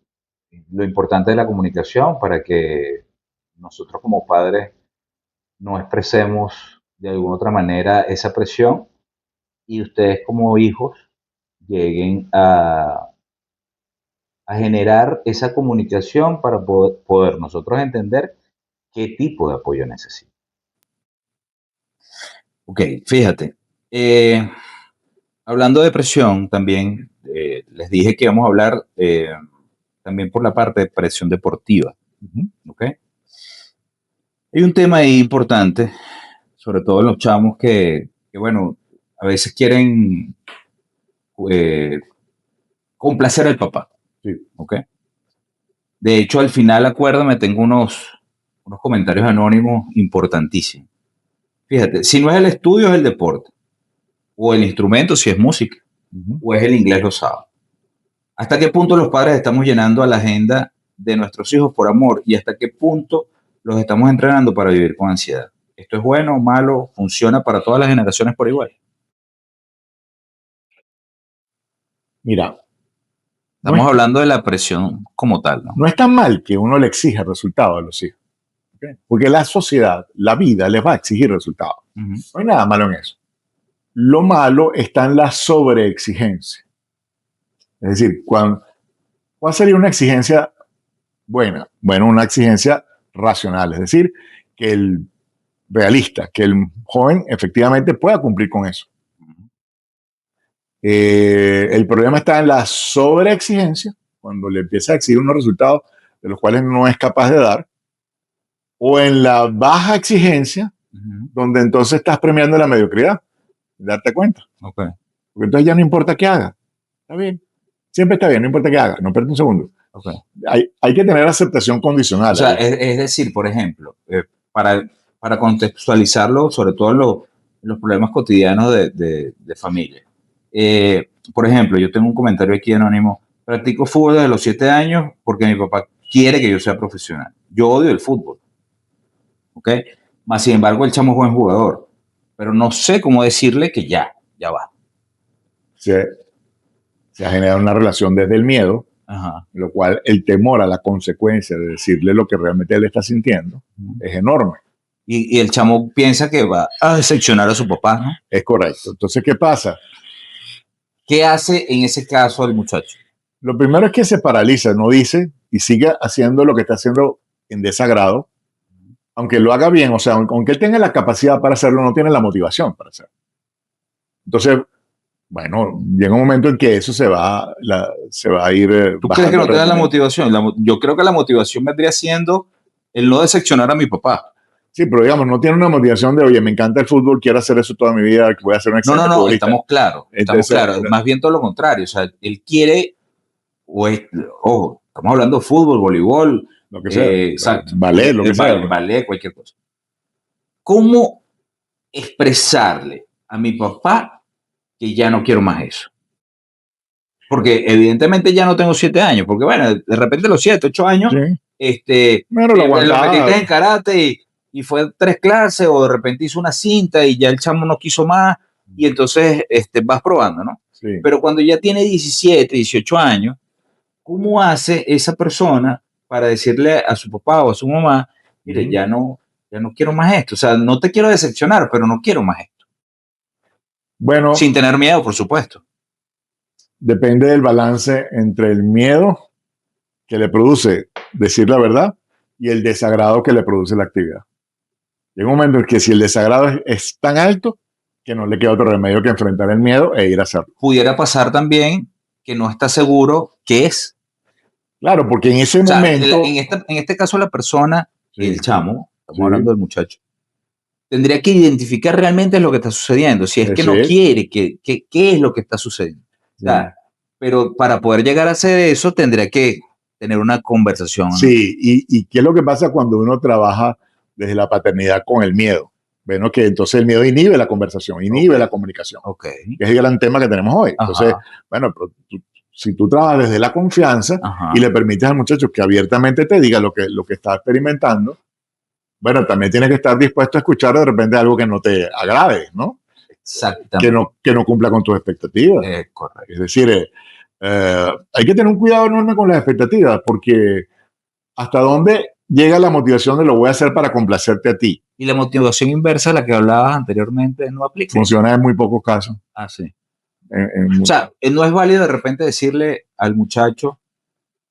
lo importante de la comunicación para que nosotros como padres no expresemos de alguna otra manera esa presión y ustedes como hijos lleguen a generar esa comunicación para poder nosotros entender qué tipo de apoyo necesitan. Ok, fíjate. Hablando de presión, también les dije que íbamos a hablar también por la parte de presión deportiva. ¿Okay? Hay un tema ahí importante, sobre todo en los chamos que bueno, a veces quieren complacer al papá. Sí. ¿Okay? De hecho, al final, acuérdame, tengo unos comentarios anónimos importantísimos. Fíjate, si no es el estudio, es el deporte. O el instrumento, si es música. O es el inglés los sábados. ¿Hasta qué punto los padres estamos llenando a la agenda de nuestros hijos por amor? ¿Y hasta qué punto los estamos entrenando para vivir con ansiedad? ¿Esto es bueno o malo? ¿Funciona para todas las generaciones por igual? Mira. Estamos hablando de la presión como tal, ¿no? No es tan mal que uno le exija resultados a los hijos. ¿ok? Porque la sociedad, la vida, les va a exigir resultados. Ujú. No hay nada malo en eso. Lo malo está en la sobreexigencia. Es decir, ¿cuál sería una exigencia buena? Bueno, una exigencia racional, es decir, que el realista, que el joven efectivamente pueda cumplir con eso. El problema está en la sobreexigencia, cuando le empieza a exigir unos resultados de los cuales no es capaz de dar, o en la baja exigencia, Ujú. donde entonces estás premiando la mediocridad, darte cuenta. Ok. Porque entonces ya no importa qué haga. Está bien. Siempre está bien, no importa qué haga. No pierdas un segundo. Ok. Hay que tener aceptación condicional. O sea, ahí. es decir, por ejemplo, para contextualizarlo, sobre todo en los problemas cotidianos de familia. Por ejemplo, yo tengo un comentario aquí anónimo. Practico fútbol desde los 7 años porque mi papá quiere que yo sea profesional. Yo odio el fútbol. ¿Ok? Más sin embargo, el chamo es buen jugador. Pero no sé cómo decirle que ya va. Se ha generado una relación desde el miedo, Ajá. en lo cual el temor a la consecuencia de decirle lo que realmente él está sintiendo es enorme. Y el chamo piensa que va a decepcionar a su papá, ¿no? Es correcto. Entonces, ¿qué pasa? ¿Qué hace en ese caso el muchacho? Lo primero es que se paraliza, no dice y sigue haciendo lo que está haciendo en desagrado, aunque lo haga bien, o sea, aunque él tenga la capacidad para hacerlo, no tiene la motivación para hacerlo. Entonces, bueno, llega un momento en que eso se va a ir. ¿Tú crees que no te da la motivación? Yo creo que la motivación vendría siendo el no decepcionar a mi papá. Sí, pero digamos, no tiene una motivación de, oye, me encanta el fútbol, quiero hacer eso toda mi vida, voy a ser un excelente futbolista. Estamos claros. Entonces, Más bien todo lo contrario. O sea, él quiere, ojo, estamos hablando de fútbol, voleibol, lo que sea, exacto, ballet, lo que sea. Ballet, cualquier cosa. ¿Cómo expresarle a mi papá que ya no quiero más eso? Porque evidentemente ya no tengo 7 años, porque bueno, de repente los 7, 8 años, sí. Bueno, lo metiste en karate y fue 3 clases, o de repente hizo una cinta y ya el chamo no quiso más, y entonces vas probando, ¿no? Sí. Pero cuando ya tiene 17, 18 años, ¿cómo hace esa persona para decirle a su papá o a su mamá, mire, ya no quiero más esto? O sea, no te quiero decepcionar, pero no quiero más esto. Bueno. Sin tener miedo, por supuesto. Depende del balance entre el miedo que le produce decir la verdad y el desagrado que le produce la actividad. Llega un momento en que si el desagrado es tan alto que no le queda otro remedio que enfrentar el miedo e ir a hacerlo. Pudiera pasar también que no está seguro qué es. Claro, porque en ese momento. En este caso, la persona, sí, el chamo, estamos sí, hablando del muchacho, tendría que identificar realmente lo que está sucediendo. Si es que no quiere, ¿qué es lo que está sucediendo? O sea, pero para poder llegar a hacer eso, tendría que tener una conversación, ¿no? Sí, y ¿qué es lo que pasa cuando uno trabaja desde la paternidad con el miedo? Bueno, que entonces el miedo inhibe la conversación, inhibe la comunicación. Okay. Que es el gran tema que tenemos hoy. Entonces, bueno, pero si tú trabajas desde la confianza y le permites al muchacho que abiertamente te diga lo que está experimentando, bueno, también tienes que estar dispuesto a escuchar de repente algo que no te agrade, ¿no? Exactamente. Que no cumpla con tus expectativas. Correcto. Es decir, hay que tener un cuidado enorme con las expectativas, porque hasta dónde llega la motivación de lo voy a hacer para complacerte a ti. Y la motivación inversa, la que hablabas anteriormente, no aplica. Funciona en muy pocos casos. Ah, sí. O sea, no es válido de repente decirle al muchacho,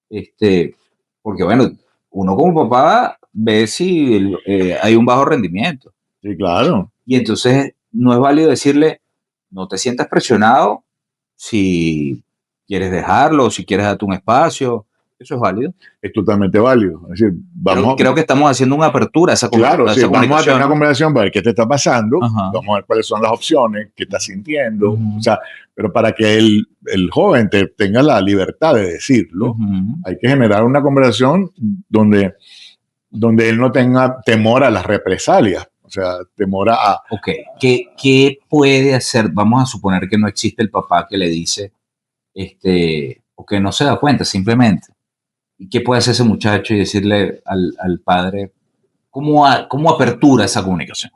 porque bueno, uno como papá ve si hay un bajo rendimiento. Sí, claro. Y entonces no es válido decirle, no te sientas presionado si quieres dejarlo, o si quieres darte un espacio. Eso es válido. Es totalmente válido. Es decir, creo que estamos haciendo una apertura a esa conversación. Claro, sí, vamos a tener una conversación para ver qué te está pasando, vamos a ver cuáles son las opciones, qué estás sintiendo, o sea, pero para que el joven tenga la libertad de decirlo, hay que generar una conversación donde él no tenga temor a las represalias, o sea, temor a... Ok, ¿qué puede hacer? Vamos a suponer que no existe el papá que le dice, o que no se da cuenta simplemente. ¿Y qué puede hacer ese muchacho y decirle al padre cómo apertura esa comunicación?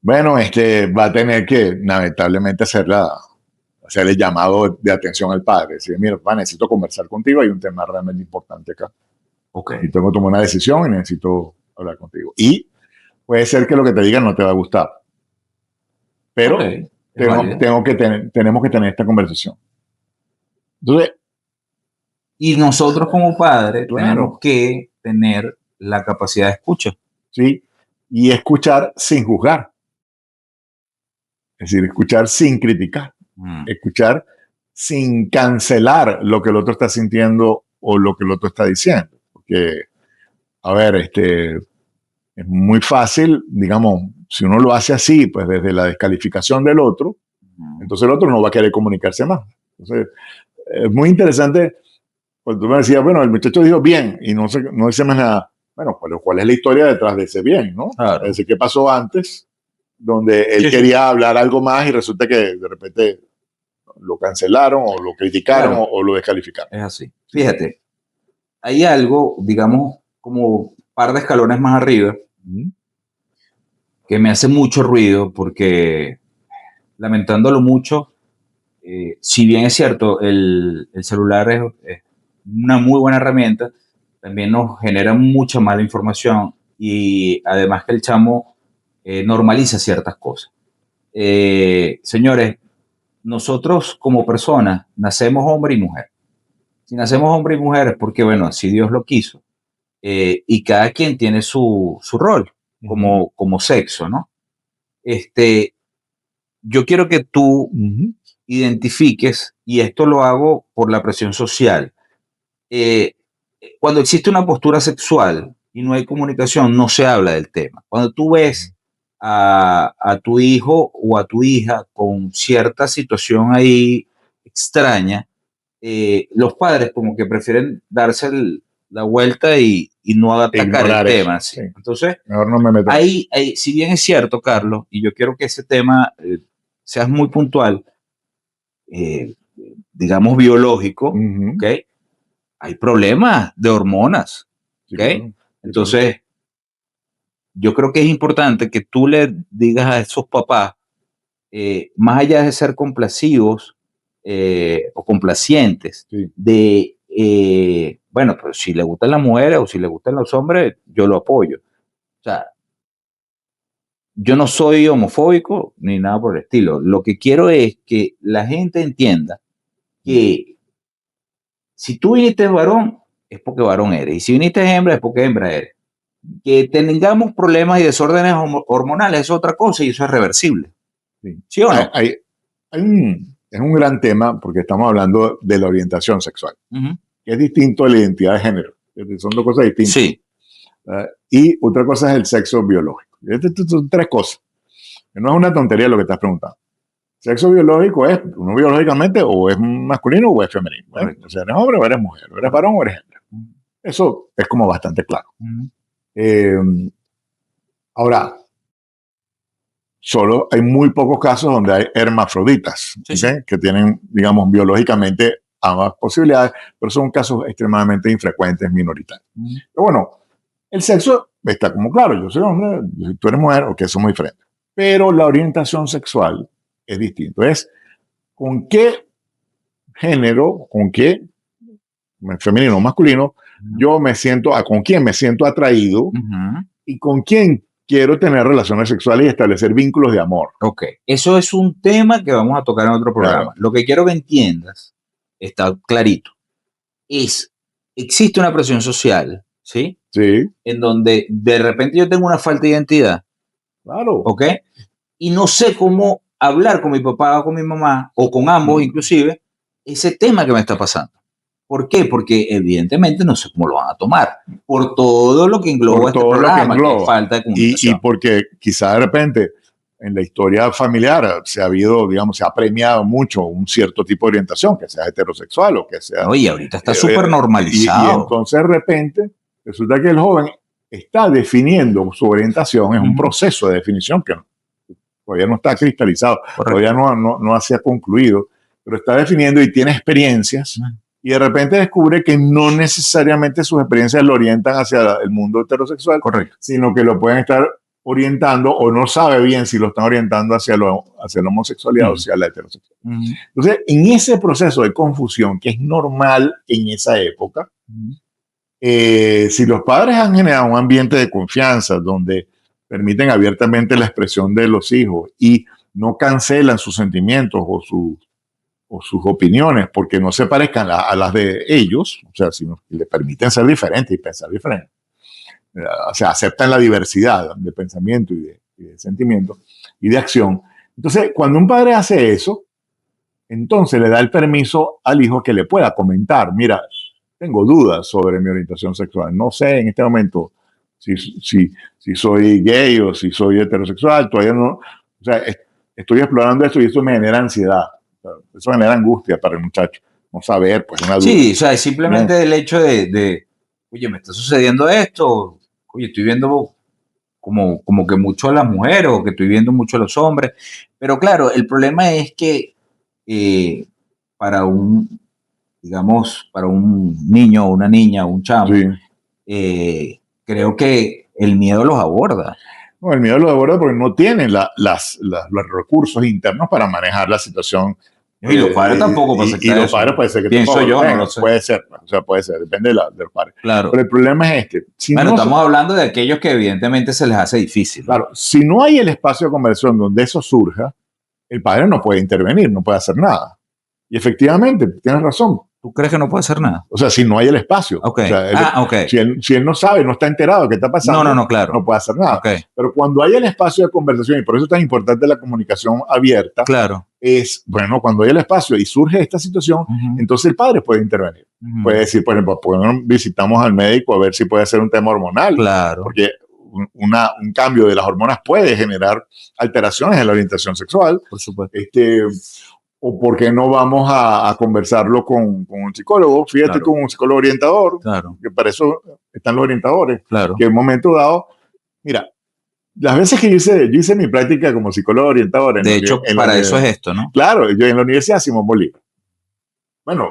Bueno, va a tener que lamentablemente hacer el llamado de atención al padre. Decir, mira, papá, necesito conversar contigo, hay un tema realmente importante acá. Ok. Y tengo que tomar una decisión y necesito hablar contigo. Y puede ser que lo que te digan no te va a gustar. Pero Ok, es válido. tenemos que tener esta conversación. Entonces, Y nosotros como padres Claro. tenemos que tener la capacidad de escucha. ¿sí? Y escuchar sin juzgar. Es decir, escuchar sin criticar. Escuchar sin cancelar lo que el otro está sintiendo o lo que el otro está diciendo. Porque, a ver, es muy fácil, digamos, si uno lo hace así, pues desde la descalificación del otro, entonces el otro no va a querer comunicarse más. Entonces, es muy interesante cuando tú me decías, bueno, el muchacho dijo bien y no dice más nada. Bueno, ¿cuál es la historia detrás de ese bien, no? Claro. Es decir, ¿qué pasó antes? Donde él Sí, quería hablar algo más y resulta que de repente lo cancelaron o lo criticaron Claro. o lo descalificaron. Es así. Fíjate, hay algo, digamos, como un par de escalones más arriba que me hace mucho ruido porque, lamentándolo mucho, si bien es cierto, el celular es una muy buena herramienta, también nos genera mucha mala información y además que el chamo normaliza ciertas cosas. Señores, nosotros como personas nacemos hombre y mujer. Si nacemos hombre y mujer es porque, bueno, así Dios lo quiso. Y cada quien tiene su rol como sexo, ¿no? Yo quiero que tú identifiques, y esto lo hago por la presión social, cuando existe una postura sexual y no hay comunicación, no se habla del tema. Cuando tú ves a tu hijo o a tu hija con cierta situación ahí extraña, los padres como que prefieren darse la vuelta y no atacar Ignorar el eso, tema. ¿sí? sí. Entonces, Mejor no me meto. ahí, si bien es cierto, Carlos, y yo quiero que ese tema seas muy puntual, digamos biológico, ¿ok? Hay problemas de hormonas, Sí, ¿ok? claro. Entonces, yo creo que es importante que tú le digas a esos papás, más allá de ser complacivos o complacientes, Sí. de, bueno, pues si le gustan las mujeres o si le gustan los hombres, yo lo apoyo. O sea, yo no soy homofóbico ni nada por el estilo. Lo que quiero es que la gente entienda que si tú viniste varón, es porque varón eres. Y si viniste hembra, es porque hembra eres. Que tengamos problemas y desórdenes hormonales es otra cosa y eso es reversible. Sí. ¿Sí o no? Es un gran tema porque estamos hablando de la orientación sexual. Uh-huh. Es distinto a la identidad de género. Son dos cosas distintas. Sí. Y otra cosa es el sexo biológico. Estas son tres cosas. No es una tontería lo que estás preguntando. Sexo biológico es, uno biológicamente, o es masculino o es femenino. O sea, eres hombre o eres mujer, o eres varón o eres hembra. Eso es como bastante claro. Ahora, solo hay muy pocos casos donde hay hermafroditas, Sí, sí. que tienen, digamos, biológicamente ambas posibilidades, pero son casos extremadamente infrecuentes, minoritarios. Pero bueno, el sexo está como claro, yo soy hombre, tú eres mujer, ok, somos diferentes. Pero la orientación sexual es distinto. Es con qué género, con qué femenino o masculino, yo me siento, con quién me siento atraído y con quién quiero tener relaciones sexuales y establecer vínculos de amor. Ok, eso es un tema que vamos a tocar en otro programa. Lo que quiero que entiendas, está clarito, existe una presión social, ¿sí? Sí. En donde de repente yo tengo una falta de identidad. Claro. ¿Ok? Y no sé cómo hablar con mi papá o con mi mamá, o con ambos inclusive, ese tema que me está pasando. ¿Por qué? Porque evidentemente no sé cómo lo van a tomar, por todo lo que engloba este programa, que es falta de comunicación. Y porque quizá de repente en la historia familiar se ha premiado mucho un cierto tipo de orientación, que sea heterosexual o que sea... Oye, ahorita está súper normalizado. Y entonces de repente resulta que el joven está definiendo su orientación, es un proceso de definición que todavía no está cristalizado, todavía no se ha concluido, pero está definiendo y tiene experiencias y de repente descubre que no necesariamente sus experiencias lo orientan hacia el mundo heterosexual, sino que lo pueden estar orientando o no sabe bien si lo están orientando hacia la homosexualidad o hacia la heterosexualidad. Entonces, en ese proceso de confusión que es normal en esa época, Si los padres han generado un ambiente de confianza donde permiten abiertamente la expresión de los hijos y no cancelan sus sentimientos o sus opiniones porque no se parezcan a las de ellos, o sea, sino que le permiten ser diferentes y pensar diferente. O sea, aceptan la diversidad de pensamiento y de sentimiento y de acción. Entonces, cuando un padre hace eso, entonces le da el permiso al hijo que le pueda comentar, mira, tengo dudas sobre mi orientación sexual, no sé en este momento si soy gay o si soy heterosexual, todavía no, o sea, estoy explorando esto y esto me genera ansiedad, o sea, eso genera angustia para el muchacho, no saber, pues una duda. Sí, o sea, es simplemente el hecho oye, me está sucediendo esto, oye, estoy viendo como que mucho a las mujeres o que estoy viendo mucho a los hombres, pero claro, el problema es que para digamos, para un niño o una niña o un chamo, Sí. creo que el miedo los aborda. No, el miedo lo aborda porque no tienen los recursos internos para manejar la situación. Y los padres tampoco para y los padres puede ser que pienso tampoco yo, tengan, no lo sé. puede ser, o sea, puede ser, depende de los padres. Claro. Pero el problema es este. Bueno, estamos hablando de aquellos que evidentemente se les hace difícil. Claro, si no hay el espacio de conversación donde eso surja, el padre no puede intervenir, no puede hacer nada. Y efectivamente, tienes razón. ¿Tú crees que no puede hacer nada? O sea, si no hay el espacio. Okay. O sea, okay. Si él no sabe, no está enterado de qué está pasando, no, claro. no puede hacer nada. Okay. Pero cuando hay el espacio de conversación, y por eso es tan importante la comunicación abierta, claro, es, bueno, cuando hay el espacio y surge esta situación, entonces el padre puede intervenir. Puede decir, por ejemplo, ¿por qué no visitamos al médico a ver si puede ser un tema hormonal? Claro. Porque un cambio de las hormonas puede generar alteraciones en la orientación sexual. Por supuesto. O por qué no vamos a conversarlo con un psicólogo. Fíjate, claro, con un psicólogo orientador, claro, que para eso están los orientadores, claro, que en un momento dado, mira, las veces que yo hice mi práctica como psicólogo orientador. De hecho, para eso es esto, ¿no? Claro, yo en la Universidad Simón Bolívar. Bueno,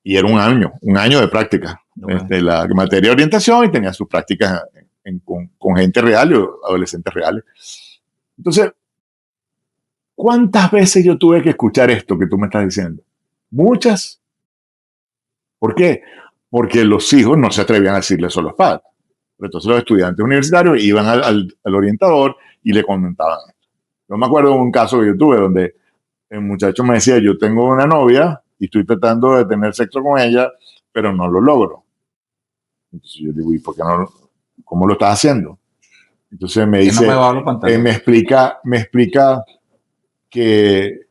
y era un año de práctica, okay, la materia de orientación, y tenía sus prácticas con gente real y adolescentes reales. Entonces, ¿cuántas veces yo tuve que escuchar esto que tú me estás diciendo? Muchas. ¿Por qué? Porque los hijos no se atrevían a decirle eso a los padres. Entonces los estudiantes universitarios iban al orientador y le comentaban esto. Yo me acuerdo de un caso que yo tuve donde el muchacho me decía, yo tengo una novia y estoy tratando de tener sexo con ella, pero no lo logro. Entonces yo digo, ¿y por qué no? ¿Cómo lo estás haciendo? Entonces me dice, me explica que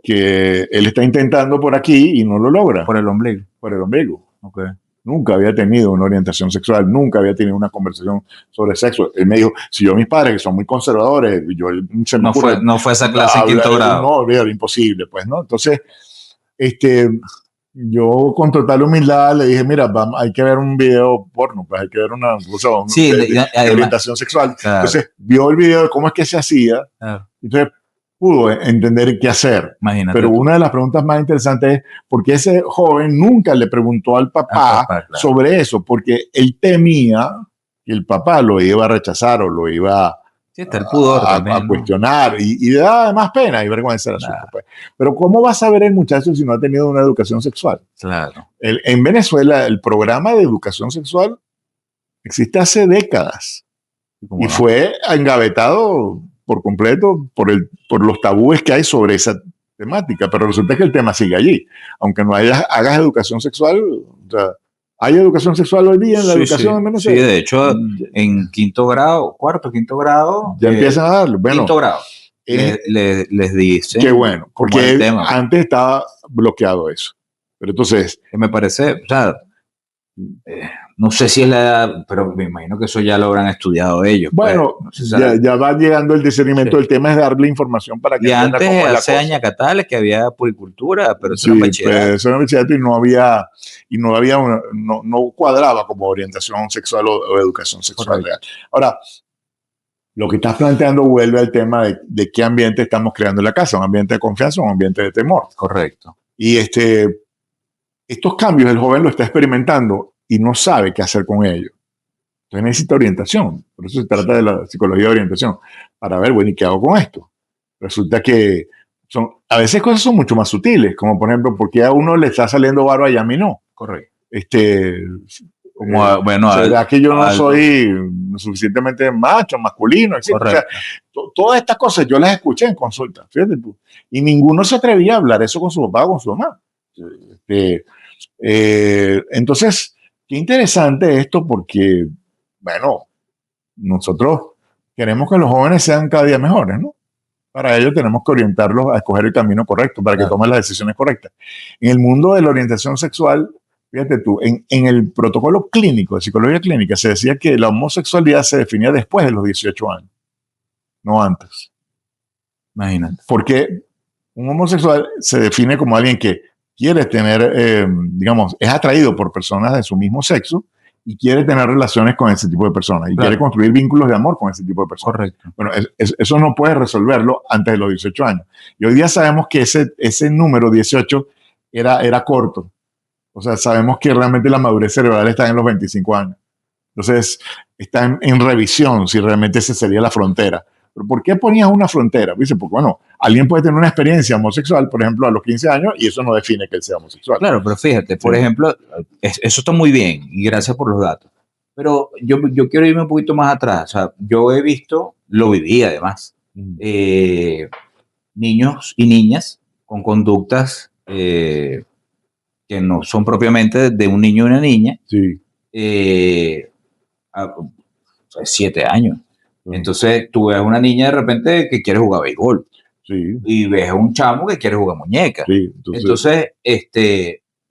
él está intentando por aquí y no lo logra. Por el ombligo. Por el ombligo. Okay. Nunca había tenido una orientación sexual, nunca había tenido una conversación sobre sexo. Él me dijo, si yo mis padres, que son muy conservadores, no fue esa clase en quinto grado. No, era imposible, pues, ¿no? Entonces, yo con total humildad le dije, mira, hay que ver un video porno, pues hay que ver una sí, de orientación sexual. Claro. Entonces, vio el video de cómo es que se hacía, claro, entonces pudo entender qué hacer. Imagínate. Pero una de las preguntas más interesantes es por qué ese joven nunca le preguntó al papá, claro, sobre eso, porque él temía que el papá lo iba a rechazar o lo iba el pudor a cuestionar, y le daba más pena y vergüenza a su papá. Pero ¿cómo va a saber el muchacho si no ha tenido una educación sexual? Claro. En Venezuela el programa de educación sexual existe hace décadas y fue engavetado por completo por los tabúes que hay sobre esa temática, pero resulta que el tema sigue allí. Aunque no hagas educación sexual, o sea, ¿hay educación sexual hoy día en la educación en Venezuela? Sí, de hecho, en quinto grado, quinto grado. Ya empiezan a darlo. Bueno, quinto grado. Les dicen. Qué bueno, porque antes estaba bloqueado eso. Pero entonces. Que me parece, o sea, no sé si es la edad, pero me imagino que eso ya lo habrán estudiado ellos. Bueno, pues, no sé, ya va llegando el discernimiento. Sí. El tema es darle información para que y antes, hace años catales, que había puricultura, pero eso era bachillerato. Pues, eso era bachillerato y no cuadraba como orientación sexual o educación sexual real. Ahora, lo que estás planteando vuelve al tema de qué ambiente estamos creando en la casa, un ambiente de confianza o un ambiente de temor. Correcto. Y estos cambios el joven lo está experimentando y no sabe qué hacer con ellos. Entonces necesita orientación. Por eso se trata de la psicología de orientación. Para ver, bueno, ¿y qué hago con esto? Resulta que a veces cosas son mucho más sutiles, como por ejemplo, ¿por qué a uno le está saliendo barba y a mí no? Correcto. Como, bueno, ¿será que yo no algo. soy suficientemente macho, masculino, etcétera? O sea, todas estas cosas yo las escuché en consulta, fíjate tú. Y ninguno se atrevía a hablar eso con su papá o con su mamá. Entonces, qué interesante esto porque, bueno, nosotros queremos que los jóvenes sean cada día mejores, ¿no? Para ello tenemos que orientarlos a escoger el camino correcto, para que tomen las decisiones correctas. En el mundo de la orientación sexual, fíjate tú, en el protocolo clínico, de psicología clínica, se decía que la homosexualidad se definía después de los 18 años, no antes. Imagínate. Porque un homosexual se define como alguien que quiere tener, digamos, es atraído por personas de su mismo sexo y quiere tener relaciones con ese tipo de personas y quiere construir vínculos de amor con ese tipo de personas. Correcto. Bueno, eso no puede resolverlo antes de los 18 años. Y hoy día sabemos que ese número 18 era corto. O sea, sabemos que realmente la madurez cerebral está en los 25 años. Entonces, está en revisión si realmente esa sería la frontera. ¿Pero por qué ponías una frontera? Dice, porque bueno, alguien puede tener una experiencia homosexual, por ejemplo, a los 15 años y eso no define que él sea homosexual. Claro, pero fíjate, por ejemplo, eso está muy bien y gracias por los datos. Pero yo quiero irme un poquito más atrás. O sea, yo he visto, lo viví además, niños y niñas con conductas que no son propiamente de un niño y una niña. Sí. A 7 años. Entonces tú ves a una niña de repente que quiere jugar béisbol. Sí. Y ves a un chamo que quiere jugar muñeca. Sí, entonces,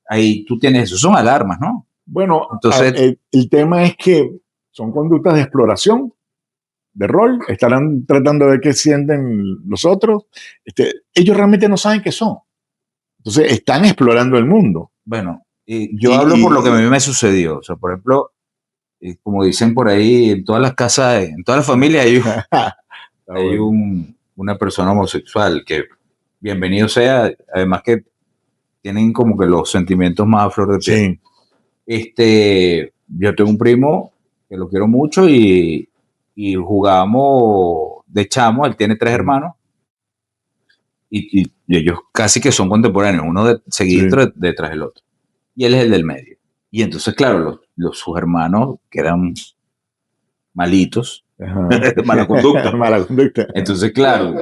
ahí tú tienes, eso son alarmas, ¿no? Bueno, entonces, el tema es que son conductas de exploración, de rol, estarán tratando de ver qué sienten los otros. Ellos realmente no saben qué son. Entonces, están explorando el mundo. Bueno, yo hablo por lo que a mí me sucedió. O sea, por ejemplo, como dicen por ahí, en todas las casas, en todas las familias hay una persona homosexual que, bienvenido sea, además que tienen como que los sentimientos más a flor de piel. Sí. Yo tengo un primo que lo quiero mucho y jugábamos de chamo, él tiene 3 hermanos y ellos casi que son contemporáneos, uno seguido detrás del otro. Y él es el del medio. Y entonces, claro, sus hermanos que eran malitos, mala conducta. Mala conducta. Entonces, claro,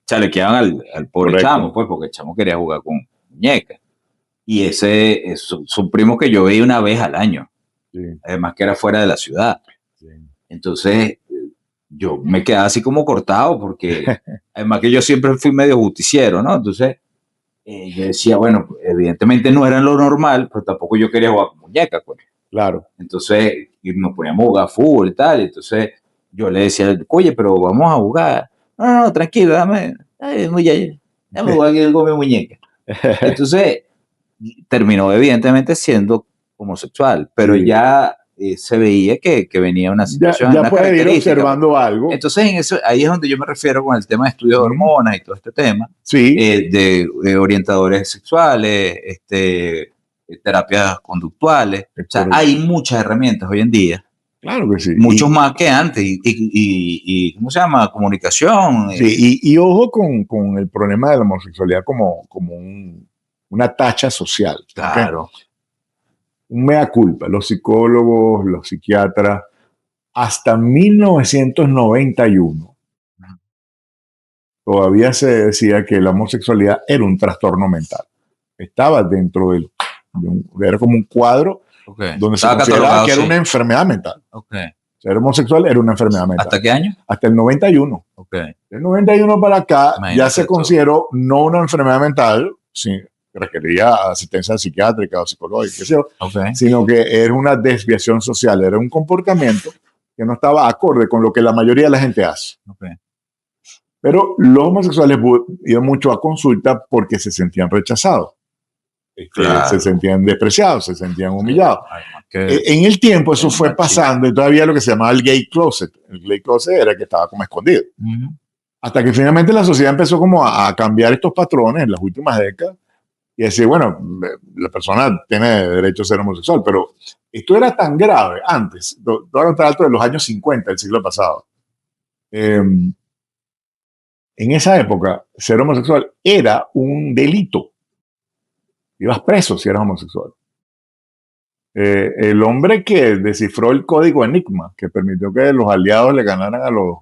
chalequeaban al pobre chamo, pues, porque el chamo quería jugar con muñecas. Y son primos que yo veía una vez al año. Sí. Además que era fuera de la ciudad. Sí. Entonces, yo me quedaba así como cortado porque, además que yo siempre fui medio justiciero, ¿no? Entonces, yo decía, bueno, evidentemente no era lo normal, pero tampoco yo quería jugar con muñecas, pues. Claro. Entonces, nos poníamos a jugar fútbol y tal. Entonces, yo le decía, oye, pero vamos a jugar. No, tranquilo, dame jugar aquí con mi muñeca. Entonces, terminó evidentemente siendo homosexual, pero ya se veía que venía una situación. Ya puede ir observando algo. Entonces, ahí es donde yo me refiero con el tema de estudios de hormonas y todo este tema, sí. de orientadores sexuales, terapias conductuales. O sea, hay muchas herramientas hoy en día. Claro que sí. Muchos más que antes. Y ¿cómo se llama? Comunicación. Sí, y ojo con el problema de la homosexualidad como una tacha social. Claro. ¿Okay? Un mea culpa. Los psicólogos, los psiquiatras, hasta 1991, todavía se decía que la homosexualidad era un trastorno mental. Estaba dentro era como un cuadro donde se consideraba que era una enfermedad mental. Ser homosexual era una enfermedad mental. ¿Hasta qué año? Hasta el 91. Del 91 para acá ya se consideró no una enfermedad mental, requería asistencia psiquiátrica o psicológica, sino que era una desviación social, era un comportamiento que no estaba acorde con lo que la mayoría de la gente hace. Pero los homosexuales iban mucho a consulta porque se sentían rechazados, se sentían despreciados, se sentían humillados. En el tiempo eso fue pasando y todavía lo que se llamaba el gay closet. El gay closet era que estaba como escondido. Hasta que finalmente la sociedad empezó como a cambiar estos patrones en las últimas décadas y decir, bueno, la persona tiene derecho a ser homosexual, pero esto era tan grave antes, todo alto de los años 50 del siglo pasado. En esa época, ser homosexual era un delito. Ibas preso si eras homosexual. El hombre que descifró el código Enigma, que permitió que los aliados le ganaran a los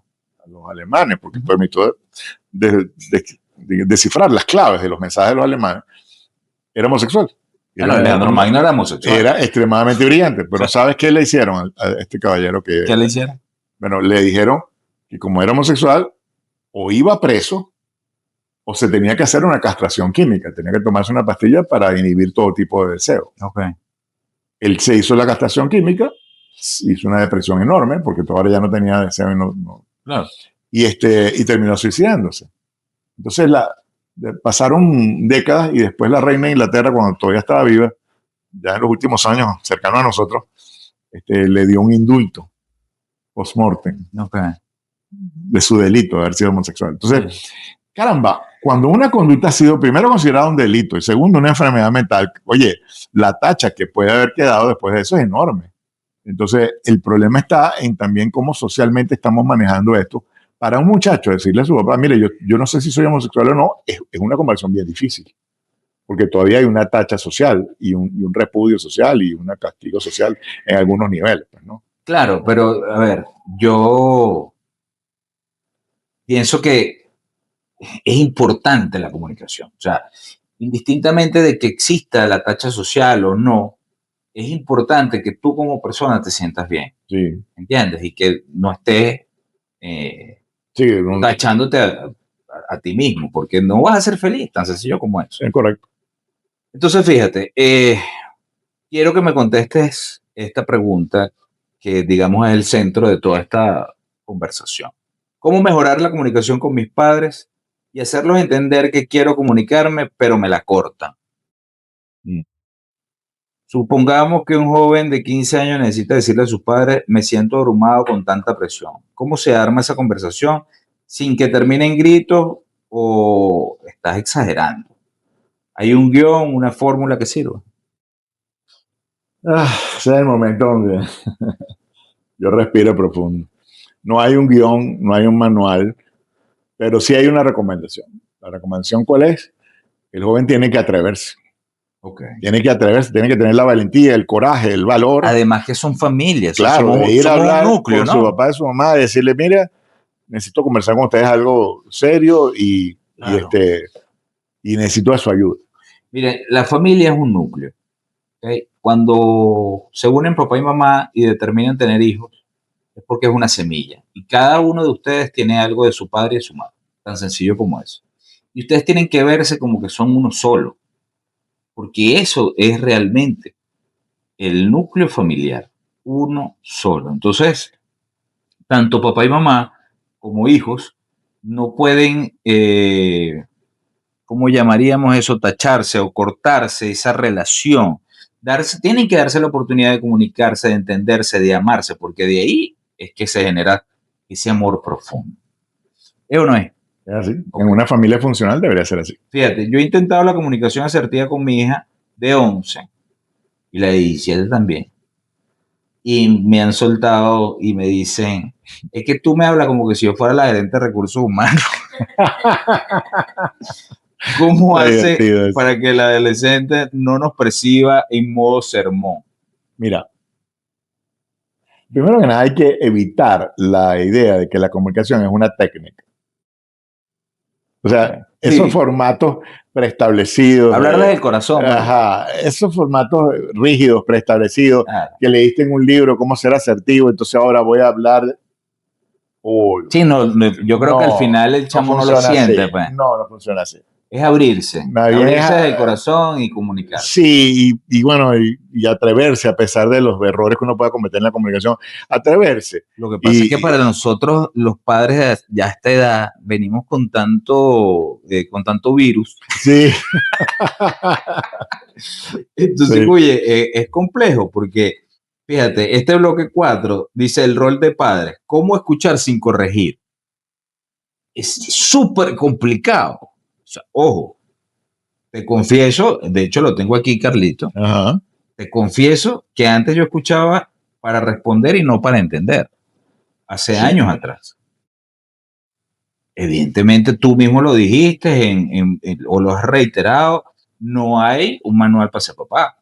alemanes, porque permitió descifrar las claves de los mensajes de los alemanes, era homosexual. Bueno, Alejandro Magno era homosexual. Era extremadamente brillante, pero ¿sabes qué le hicieron a este caballero? ¿Qué le hicieron? Bueno, le dijeron que como era homosexual, o iba preso, o se tenía que hacer una castración química, tenía que tomarse una pastilla para inhibir todo tipo de deseo. Okay. Él se hizo la castración química, hizo una depresión enorme, porque todavía ya no tenía deseo Claro. y terminó suicidándose. Entonces pasaron décadas y después la reina de Inglaterra, cuando todavía estaba viva, ya en los últimos años, cercano a nosotros, le dio un indulto post-mortem Okay. de su delito de haber sido homosexual. Entonces, caramba, cuando una conducta ha sido primero considerada un delito y segundo una enfermedad mental, oye, la tacha que puede haber quedado después de eso es enorme. Entonces, el problema está en también cómo socialmente estamos manejando esto. Para un muchacho decirle a su papá, mire, yo no sé si soy homosexual o no, es una conversación bien difícil, porque todavía hay una tacha social y un repudio social y un castigo social en algunos niveles, pues, ¿no? Claro, pero a ver, yo pienso que es importante la comunicación. O sea, indistintamente de que exista la tacha social o no, es importante que tú como persona te sientas bien. Sí. ¿Entiendes? Y que no estés sí, tachándote a ti mismo, porque no vas a ser feliz, tan sencillo como eso. Es correcto. Entonces, fíjate, quiero que me contestes esta pregunta que, digamos, es el centro de toda esta conversación. ¿Cómo mejorar la comunicación con mis padres y hacerlos entender que quiero comunicarme, pero me la cortan? Supongamos que un joven de 15 años necesita decirle a sus padres, me siento abrumado con tanta presión. ¿Cómo se arma esa conversación sin que termine en gritos o estás exagerando? ¿Hay un guión, una fórmula que sirva? Ese es el momento donde yo respiro profundo. No hay un guión, no hay un manual, pero sí hay una recomendación. ¿La recomendación cuál es? El joven tiene que atreverse. Okay. Tiene que atreverse, tiene que tener la valentía, el coraje, el valor. Además que son familias. Claro, somos, de ir a hablar un núcleo, con ¿no? su papá y su mamá, decirle, mira, necesito conversar con ustedes algo serio Claro. y necesito de su ayuda. Mire, la familia es un núcleo. ¿Okay? Cuando se unen papá y mamá y determinan tener hijos, es porque es una semilla. Y cada uno de ustedes tiene algo de su padre y de su madre. Tan sencillo como eso. Y ustedes tienen que verse como que son uno solo. Porque eso es realmente el núcleo familiar. Uno solo. Entonces, tanto papá y mamá como hijos no pueden, ¿cómo llamaríamos eso? Tacharse o cortarse esa relación. Tienen que darse la oportunidad de comunicarse, de entenderse, de amarse, porque de ahí es que se genera ese amor profundo. ¿Es o no es? Es así. Okay. En una familia funcional debería ser así. Fíjate, yo he intentado la comunicación asertiva con mi hija de 11 y la de 17 también. Y me han soltado y me dicen, es que tú me hablas como que si yo fuera la gerente de recursos humanos. ¿Cómo hace para que el adolescente no nos perciba en modo sermón? Mira, primero que nada hay que evitar la idea de que la comunicación es una técnica. O sea, esos formatos preestablecidos. Hablar desde el corazón. Ajá, esos formatos rígidos, preestablecidos, que leíste en un libro cómo ser asertivo, entonces ahora voy a hablar. Sí, yo creo que al final el chamo no lo siente. Pues. No funciona así. Es abrirse. Abrirse del corazón y comunicar. Sí, y bueno, y atreverse a pesar de los errores que uno pueda cometer en la comunicación. Atreverse. Lo que pasa es que para nosotros, los padres ya a esta edad, venimos con tanto virus. Sí. Entonces, sí. Oye, es complejo porque, fíjate, este bloque 4 dice el rol de padre. ¿Cómo escuchar sin corregir? Es súper complicado. O sea, ojo, te confieso, de hecho lo tengo aquí, Carlito. Ajá. Te confieso que antes yo escuchaba para responder y no para entender. Hace años atrás. Evidentemente tú mismo lo dijiste o lo has reiterado, no hay un manual para ser papá.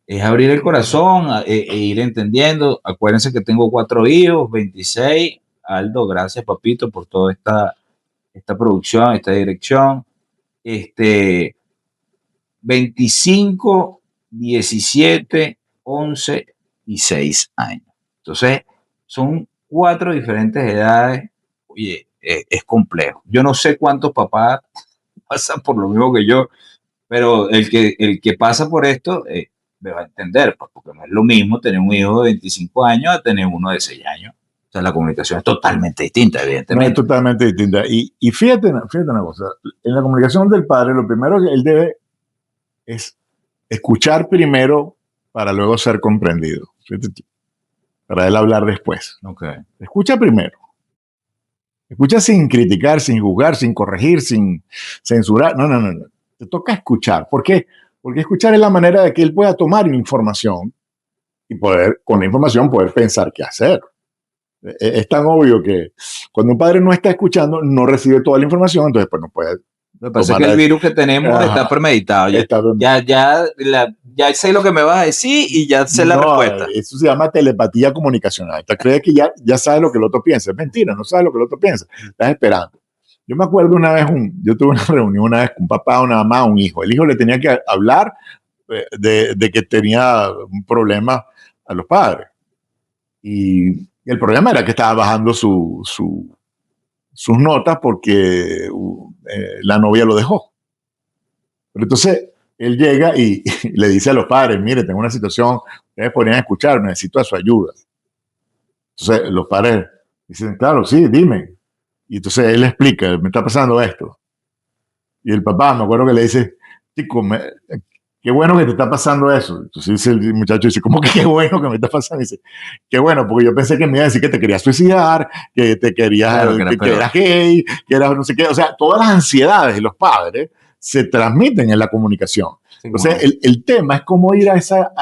es abrir el corazón e ir entendiendo. Acuérdense que tengo 4 hijos, 26. Aldo, gracias, papito, por toda esta producción, esta dirección. 25, 17, 11 y 6 años. Entonces, son 4 diferentes edades. Oye, es complejo. Yo no sé cuántos papás pasan por lo mismo que yo, pero el que pasa por esto me va a entender, pues, porque no es lo mismo tener un hijo de 25 años a tener uno de 6 años. O sea, la comunicación es totalmente distinta, No, es evidentemente. totalmente distinta. Y fíjate una cosa, en la comunicación del padre, lo primero que él debe es escuchar primero para luego ser comprendido. Fíjate tú, para él hablar después. Okay. Escucha primero. Escucha sin criticar, sin juzgar, sin corregir, sin censurar. No. Te toca escuchar. ¿Por qué? Porque escuchar es la manera de que él pueda tomar información y poder, con la información, poder pensar qué hacer. Es tan obvio que cuando un padre no está escuchando, no recibe toda la información, entonces pues no puede. Lo que pasa es que el virus que tenemos Ajá. está premeditado. Está- Ya sé lo que me vas a decir y ya sé la respuesta. Eso se llama telepatía comunicacional. Te crees que ya sabes lo que el otro piensa. Es mentira, no sabes lo que el otro piensa. Estás esperando. Yo me acuerdo una vez, yo tuve una reunión una vez con un papá, una mamá, un hijo. El hijo le tenía que hablar de que tenía un problema a los padres. Y el problema era que estaba bajando sus notas porque la novia lo dejó. Pero entonces él llega y le dice a los padres, mire, tengo una situación, ustedes podrían escuchar, necesito su ayuda. Entonces los padres dicen, claro, sí, dime. Y entonces él le explica, me está pasando esto. Y el papá, me acuerdo que le dice, chico, qué bueno que te está pasando eso. Entonces dice el muchacho, dice, ¿cómo que qué bueno que me está pasando? Dice, qué bueno, porque yo pensé que me iba a decir que te querías suicidar, que te querías, Claro, que eras gay, que eras no sé qué. O sea, todas las ansiedades de los padres se transmiten en la comunicación. Sí, Entonces, bueno. el tema es cómo ir a esa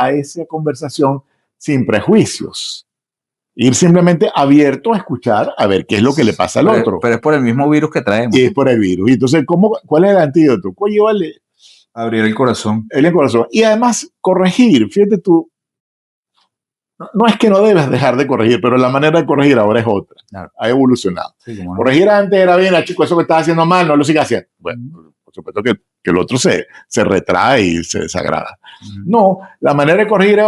conversación sin prejuicios. Ir simplemente abierto a escuchar, a ver qué es lo que le pasa al otro. Pero es por el mismo virus que traemos. Y es por el virus. Y entonces, ¿cuál es el antídoto? Oye, vale, abrir el corazón. el corazón. Y además, corregir. Fíjate tú, no es que no debes dejar de corregir, pero la manera de corregir ahora es otra. Claro. Ha evolucionado. Sí, no. Corregir antes era bien, chico, eso que estás haciendo mal, no lo sigas haciendo. Bueno, por supuesto que el otro se retrae y se desagrada. No, la manera de corregir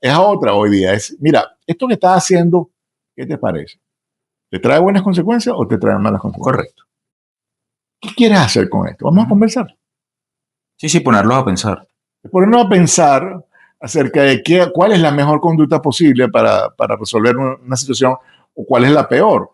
es otra hoy día. Es, mira, esto que estás haciendo, ¿qué te parece? ¿Te trae buenas consecuencias o te trae malas consecuencias? Correcto. ¿Qué quieres hacer con esto? Vamos a conversar. Sí, ponerlos a pensar. Ponernos a pensar acerca de cuál es la mejor conducta posible para resolver una situación o cuál es la peor.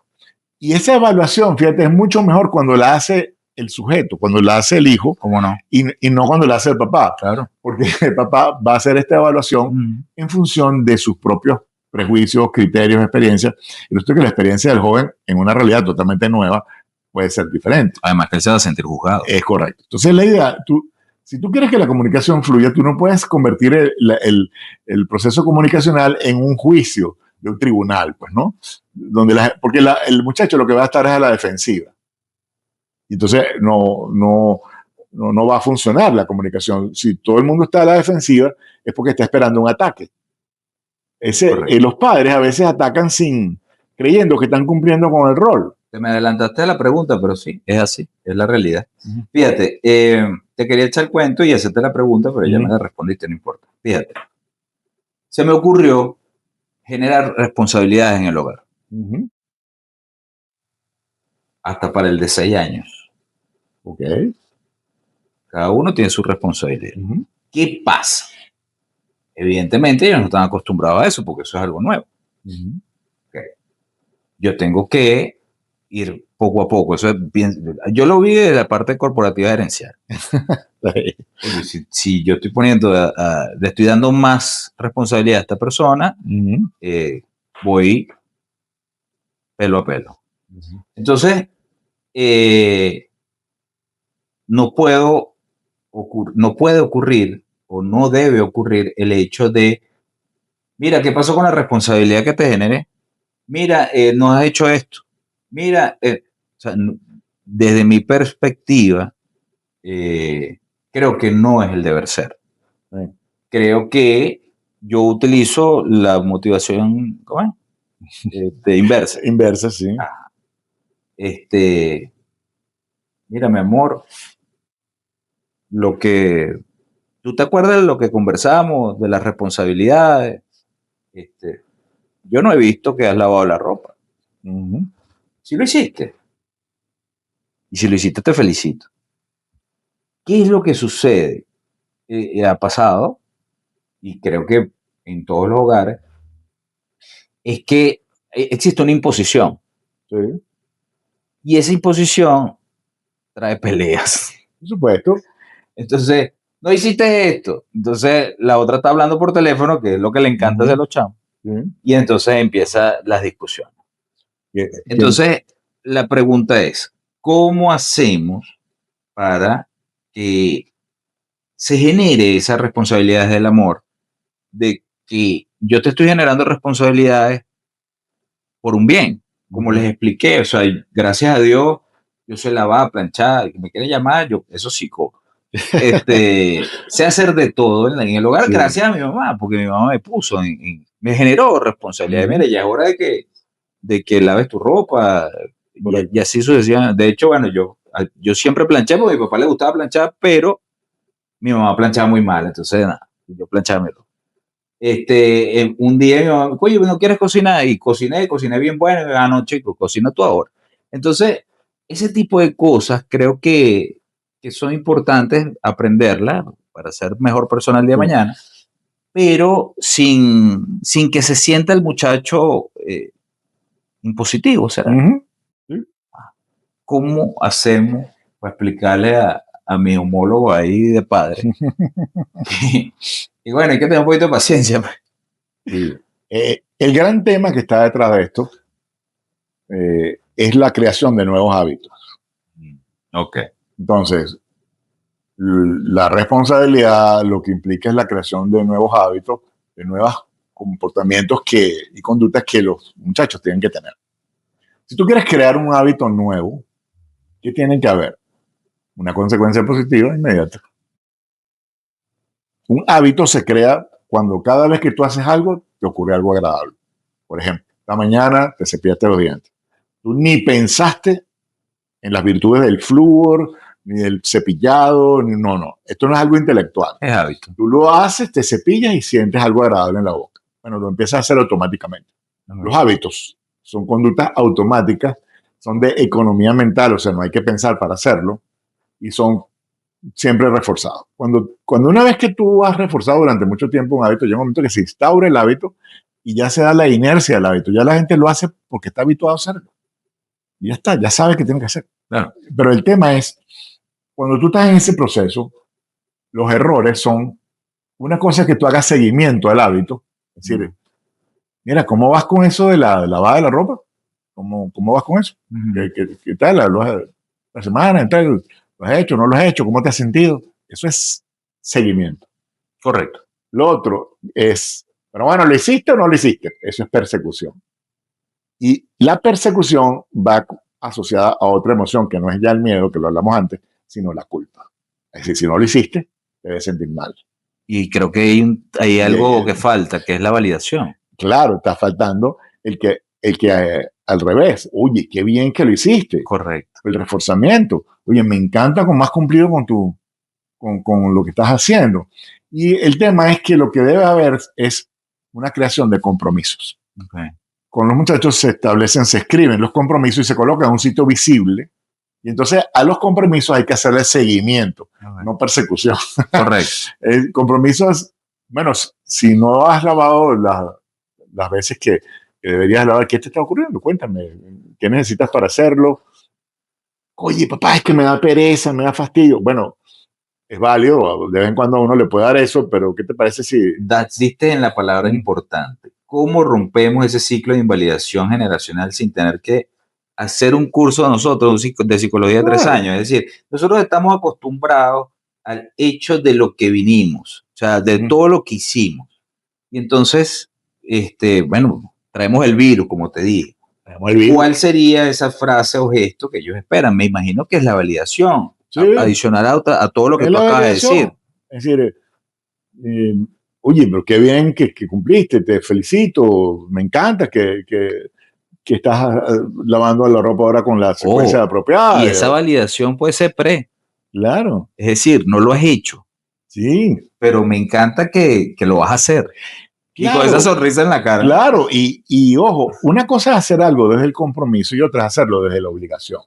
Y esa evaluación, fíjate, es mucho mejor cuando la hace el sujeto, cuando la hace el hijo. ¿Cómo no? Y no cuando la hace el papá. Claro. Porque el papá va a hacer esta evaluación en función de sus propios prejuicios, criterios, experiencias. Y resulta que la experiencia del joven en una realidad totalmente nueva puede ser diferente. Además que él se va a sentir juzgado. Es correcto. Entonces la idea, si tú quieres que la comunicación fluya, tú no puedes convertir el proceso comunicacional en un juicio de un tribunal, pues, ¿no? Porque el muchacho lo que va a estar es a la defensiva. Y entonces no va a funcionar la comunicación. Si todo el mundo está a la defensiva, es porque está esperando un ataque. Los padres a veces atacan creyendo que están cumpliendo con el rol. Te me adelantaste a la pregunta, pero sí, es así, es la realidad. Fíjate, te quería echar el cuento y hacerte la pregunta, pero ya me la respondiste, no importa. Fíjate, se me ocurrió generar responsabilidades en el hogar. Hasta para el de 6 años. Ok. Cada uno tiene su responsabilidad. ¿Qué pasa? Evidentemente ellos no están acostumbrados a eso porque eso es algo nuevo. Okay. Yo tengo que ir poco a poco. Eso es bien, yo lo vi de la parte corporativa gerencial. Si yo estoy poniendo, le estoy dando más responsabilidad a esta persona, voy pelo a pelo. Entonces, no puede ocurrir o no debe ocurrir el hecho de, mira, ¿qué pasó con la responsabilidad que te generé? Mira, no has hecho esto. Mira, o sea, desde mi perspectiva, creo que no es el deber ser. Creo que yo utilizo la motivación, ¿cómo es? Inversa. Inversa, sí. Mira, mi amor, ¿tú te acuerdas de lo que conversamos, de las responsabilidades? Yo no he visto que has lavado la ropa. Ujú. Si lo hiciste. Y si lo hiciste, te felicito. ¿Qué es lo que sucede? Ha pasado, y creo que en todos los hogares, es que existe una imposición. Sí, Y esa imposición trae peleas. por supuesto. Entonces, no hiciste esto. Entonces, la otra está hablando por teléfono, que es lo que le encanta hacer a los chamos. Sí. Y entonces empiezan las discusiones. Que- Entonces, la pregunta es, ¿cómo hacemos para que se genere esas responsabilidades del amor? De que yo te estoy generando responsabilidades por un bien, como les expliqué. O sea, gracias a Dios, yo sé lavar, planchar, que me quieren llamar, eso sí, sé hacer de todo en el hogar, Sí. gracias a mi mamá, porque mi mamá me puso, me generó responsabilidad. Ujú. Mira, ya es hora de que laves tu ropa, y así sucesivamente. De hecho, bueno, yo siempre planché porque a mi papá le gustaba planchar, pero mi mamá planchaba muy mal, entonces nada, yo planchaba mi ropa. Un día mi mamá, oye, ¿no quieres cocinar? Y cociné bien bueno, y anoche, pues, cocina tú ahora. Entonces, ese tipo de cosas creo que son importantes aprenderlas para ser mejor persona el día de Sí. mañana, pero sin que se sienta el muchacho impositivo. O sea, Ujú. Sí. ¿cómo hacemos para explicarle a mi homólogo ahí de padre? Y bueno, hay que tener un poquito de paciencia, pues. Sí. El gran tema que está detrás de esto es la creación de nuevos hábitos. Ok. Entonces, la responsabilidad lo que implica es la creación de nuevos hábitos, de nuevos comportamientos y conductas que los muchachos tienen que tener. Si tú quieres crear un hábito nuevo, ¿qué tiene que haber? Una consecuencia positiva inmediata. Un hábito se crea cuando cada vez que tú haces algo, te ocurre algo agradable. Por ejemplo, esta mañana te cepillaste los dientes. Tú ni pensaste en las virtudes del flúor, ni del cepillado, no. Esto no es algo intelectual. Es hábito. Tú lo haces, te cepillas y sientes algo agradable en la boca. Bueno, lo empiezas a hacer automáticamente. Los hábitos son conductas automáticas, son de economía mental, o sea, no hay que pensar para hacerlo, y son siempre reforzados. Cuando una vez que tú has reforzado durante mucho tiempo un hábito, llega un momento que se instaura el hábito y ya se da la inercia del hábito. Ya la gente lo hace porque está habituado a hacerlo. Y ya está, ya sabe que tiene que hacer. Claro. Pero el tema es, cuando tú estás en ese proceso, los errores son una cosa que tú hagas seguimiento al hábito. Es decir, mira, ¿cómo vas con eso de la lavada de la ropa? ¿Cómo vas con eso? ¿Qué tal? La semana, tal, ¿lo has hecho? ¿No lo has hecho? ¿Cómo te has sentido? Eso es seguimiento. Correcto. Lo otro es, pero bueno, ¿lo hiciste o no lo hiciste? Eso es persecución. Y la persecución va asociada a otra emoción que no es ya el miedo, que lo hablamos antes, sino la culpa. Es decir, si no lo hiciste, te debes sentir mal. Y creo que hay algo que falta, que es la validación. Claro, está faltando el que al revés, oye, qué bien que lo hiciste. Correcto. El reforzamiento. Oye, me encanta cómo has cumplido con lo que estás haciendo. Y el tema es que lo que debe haber es una creación de compromisos. Okay. Con los muchachos se establecen, se escriben los compromisos y se colocan en un sitio visible. Y entonces a los compromisos hay que hacerle seguimiento, no persecución. Correcto. El compromiso es, bueno, si no has lavado las veces que deberías lavar, ¿qué te está ocurriendo? Cuéntame, ¿qué necesitas para hacerlo? Oye, papá, es que me da pereza, me da fastidio. Bueno, es válido, de vez en cuando a uno le puede dar eso, pero ¿qué te parece si...? Diste en la palabra importante. ¿Cómo rompemos ese ciclo de invalidación generacional sin tener que hacer un curso de nosotros de psicología de 3 años? Es decir, nosotros estamos acostumbrados al hecho de lo que vinimos, o sea, de todo lo que hicimos. Y entonces, bueno, traemos el virus, como te dije. ¿Cuál sería esa frase o gesto que ellos esperan? Me imagino que es la validación, Sí, adicional a todo lo que tú acabas de decir. Es decir, oye, pero qué bien que cumpliste, te felicito, me encanta que estás lavando la ropa ahora con la secuencia apropiada. Y esa validación puede ser Claro, es decir, no lo has hecho, sí, pero me encanta que lo vas a hacer. Y con esa claro, sonrisa en la cara. claro. Y ojo, una cosa es hacer algo desde el compromiso y otra es hacerlo desde la obligación.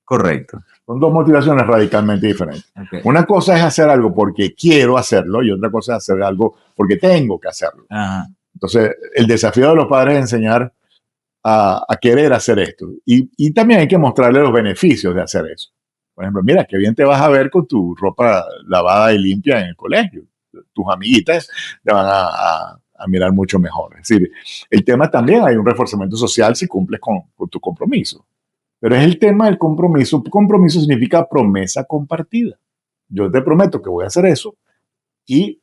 Correcto. Son dos motivaciones radicalmente diferentes. Okay. Una cosa es hacer algo porque quiero hacerlo y otra cosa es hacer algo porque tengo que hacerlo. Ajá. Entonces, el desafío de los padres es enseñar a querer hacer esto. Y también hay que mostrarle los beneficios de hacer eso. Por ejemplo, mira, qué bien te vas a ver con tu ropa lavada y limpia en el colegio. Tus amiguitas te van a mirar mucho mejor. Es decir, el tema también hay un reforzamiento social si cumples con tu compromiso. Pero es el tema del compromiso. Compromiso significa promesa compartida. Yo te prometo que voy a hacer eso. ¿Y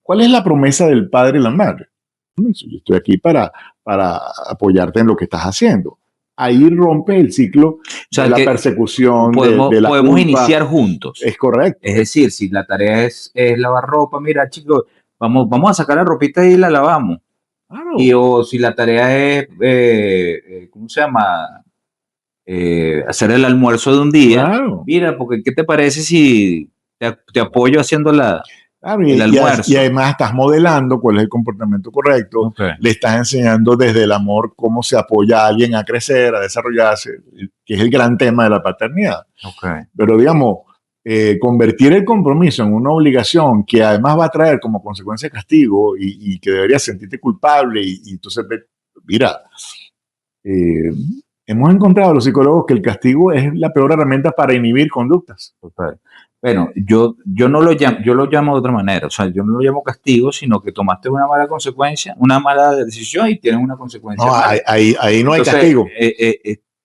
cuál es la promesa del padre y la madre? Yo estoy aquí para apoyarte en lo que estás haciendo. Ahí rompe el ciclo de la persecución, de la podemos culpa. iniciar juntos. Es correcto. Es decir, si la tarea es lavar ropa, mira, chicos, vamos a sacar la ropita y la lavamos. Claro. O si la tarea es, ¿cómo se llama? Hacer el almuerzo de un día. Claro. Mira, porque ¿qué te parece si te apoyo haciendo el almuerzo? Y además estás modelando cuál es el comportamiento correcto. Okay. Le estás enseñando desde el amor cómo se apoya a alguien a crecer, a desarrollarse, que es el gran tema de la paternidad. Okay. Pero digamos, convertir el compromiso en una obligación que además va a traer como consecuencia castigo y que deberías sentirte culpable y entonces, mira, hemos encontrado los psicólogos que el castigo es la peor herramienta para inhibir conductas. Total. Bueno, yo no lo llamo, yo lo llamo de otra manera. O sea, yo no lo llamo castigo, sino que tomaste una mala consecuencia, una mala decisión y tienes una consecuencia. No, ahí no hay castigo.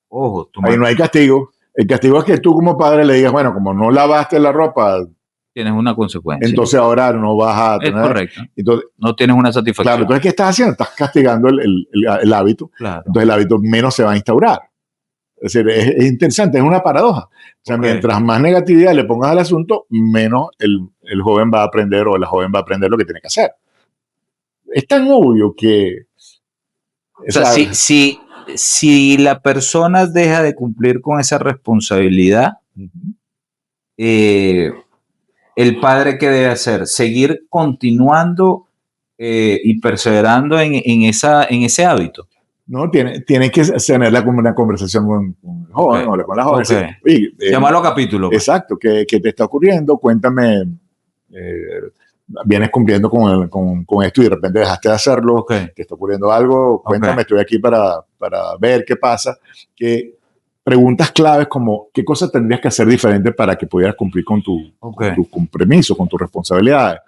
Ojo, ahí no hay castigo. El castigo es que tú como padre le digas, bueno, como no lavaste la ropa, tienes una consecuencia. Entonces ahora no vas a tener... Es correcto. Entonces, no tienes una satisfacción. Claro, entonces ¿qué estás haciendo? Estás castigando el hábito. Claro. Entonces el hábito menos se va a instaurar. Es decir, es interesante, es una paradoja. O sea, mientras más negatividad le pongas al asunto, menos el joven va a aprender o la joven va a aprender lo que tiene que hacer. Es tan obvio que... O sea, si la persona deja de cumplir con esa responsabilidad, el padre, ¿qué debe hacer? Seguir continuando y perseverando en ese hábito. No, tiene que tener una conversación con el joven o con la joven. Okay. Llamarlo a capítulo. Exacto, ¿qué te está ocurriendo? Cuéntame, vienes cumpliendo con esto y de repente dejaste de hacerlo, ¿te está ocurriendo algo? Cuéntame, estoy aquí para ver qué pasa. Preguntas claves como, ¿qué cosas tendrías que hacer diferente para que pudieras cumplir con tus compromisos, con tus responsabilidades?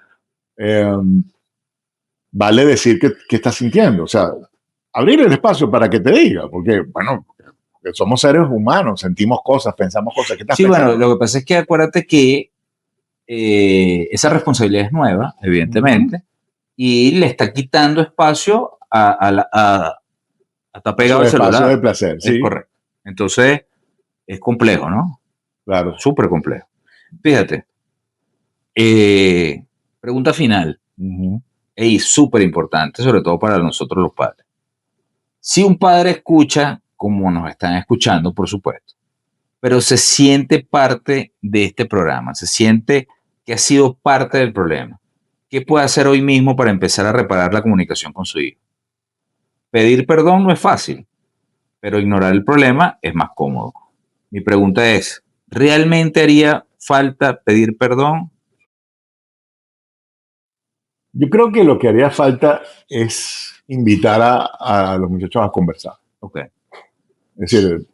Vale decir qué estás sintiendo, o sea, abrir el espacio para que te diga, porque, bueno, somos seres humanos, sentimos cosas, pensamos cosas. ¿Qué estás pensando? Bueno, lo que pasa es que acuérdate que esa responsabilidad es nueva, evidentemente, y le está quitando espacio a estar pegado al celular. Espacio de placer, sí. Es correcto. Entonces, es complejo, ¿no? Claro. Súper complejo. Fíjate, pregunta final, y súper importante, sobre todo para nosotros los padres. Si un padre escucha, como nos están escuchando, por supuesto, pero se siente parte de este programa, se siente que ha sido parte del problema, ¿qué puede hacer hoy mismo para empezar a reparar la comunicación con su hijo? Pedir perdón no es fácil, pero ignorar el problema es más cómodo. Mi pregunta es, ¿realmente haría falta pedir perdón? Yo creo que lo que haría falta es invitar a los muchachos a conversar. Okay. Es decir,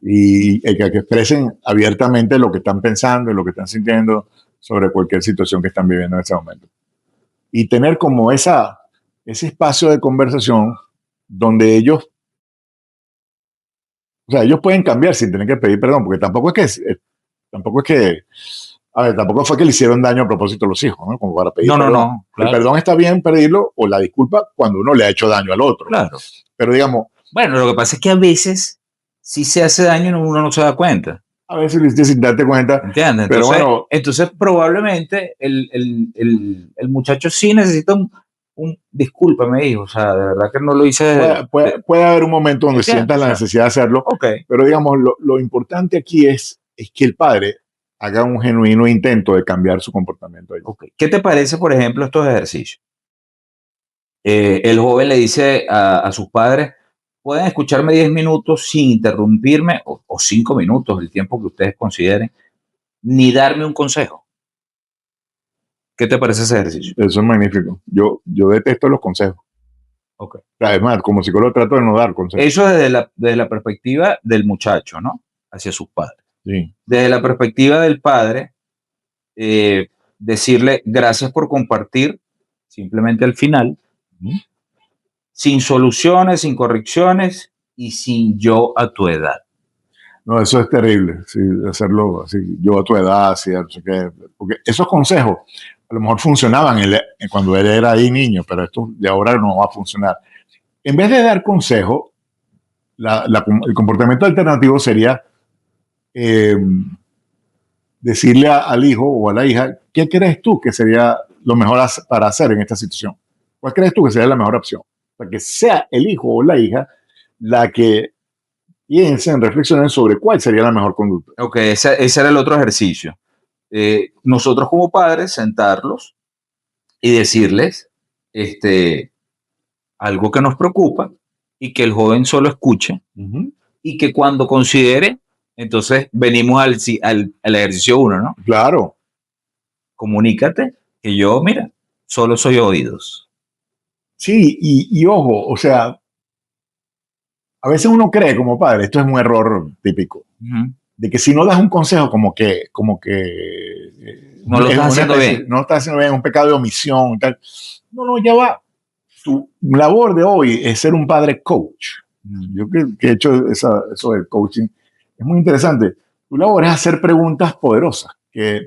y que expresen abiertamente lo que están pensando y lo que están sintiendo sobre cualquier situación que están viviendo en ese momento. Y tener como ese espacio de conversación donde ellos pueden cambiar sin tener que pedir perdón, porque tampoco fue que le hicieron daño a propósito a los hijos, ¿no? Como para pedir perdón. No. Claro. El perdón está bien pedirlo, o la disculpa cuando uno le ha hecho daño al otro. Claro. Pero digamos... Bueno, lo que pasa es que a veces si se hace daño uno no se da cuenta. A veces lo hiciste sin darte cuenta. ¿Entiendes? Pero Entonces, bueno, entonces probablemente el muchacho sí necesita disculpa, me dijo, o sea, de verdad que no lo hice puede haber un momento donde ¿entiendes? sientas O la sea, necesidad de hacerlo, ok, pero digamos, lo importante aquí es que el padre haga un genuino intento de cambiar su comportamiento. ok. ¿Qué te parece, por ejemplo, estos ejercicios? El joven le dice a sus padres, pueden escucharme 10 minutos sin interrumpirme, o 5 minutos, el tiempo que ustedes consideren, ni darme un consejo. ¿Qué te parece ese ejercicio? Eso es magnífico. Yo detesto los consejos. Ok. Además, como psicólogo trato de no dar consejos. Eso desde la perspectiva del muchacho, ¿no? Hacia sus padres. Sí. Desde la perspectiva del padre, decirle gracias por compartir, simplemente al final, sin soluciones, sin correcciones y sin yo a tu edad. No, eso es terrible, sí, hacerlo así, yo a tu edad, así, no sé qué, porque esos consejos a lo mejor funcionaban cuando él era ahí niño, pero esto de ahora no va a funcionar. En vez de dar consejo, el comportamiento alternativo sería eh, decirle al hijo o a la hija, ¿qué crees tú que sería lo mejor para hacer en esta situación? ¿Cuál crees tú que sería la mejor opción? Para que sea el hijo o la hija la que piensen, reflexionen sobre cuál sería la mejor conducta. Ok, ese era el otro ejercicio. Nosotros como padres sentarlos y decirles algo que nos preocupa y que el joven solo escuche y que cuando considere, entonces venimos al ejercicio 1, ¿no? Claro. Comunícate que yo, mira, solo soy oídos. Sí, y ojo, o sea, a veces uno cree como padre, esto es un error típico, de que si no das un consejo como que no lo estás haciendo bien. No lo estás haciendo bien, un pecado de omisión, tal. No, ya va. Tu labor de hoy es ser un padre coach. Yo que he hecho eso del coaching, es muy interesante. Tu labor es hacer preguntas poderosas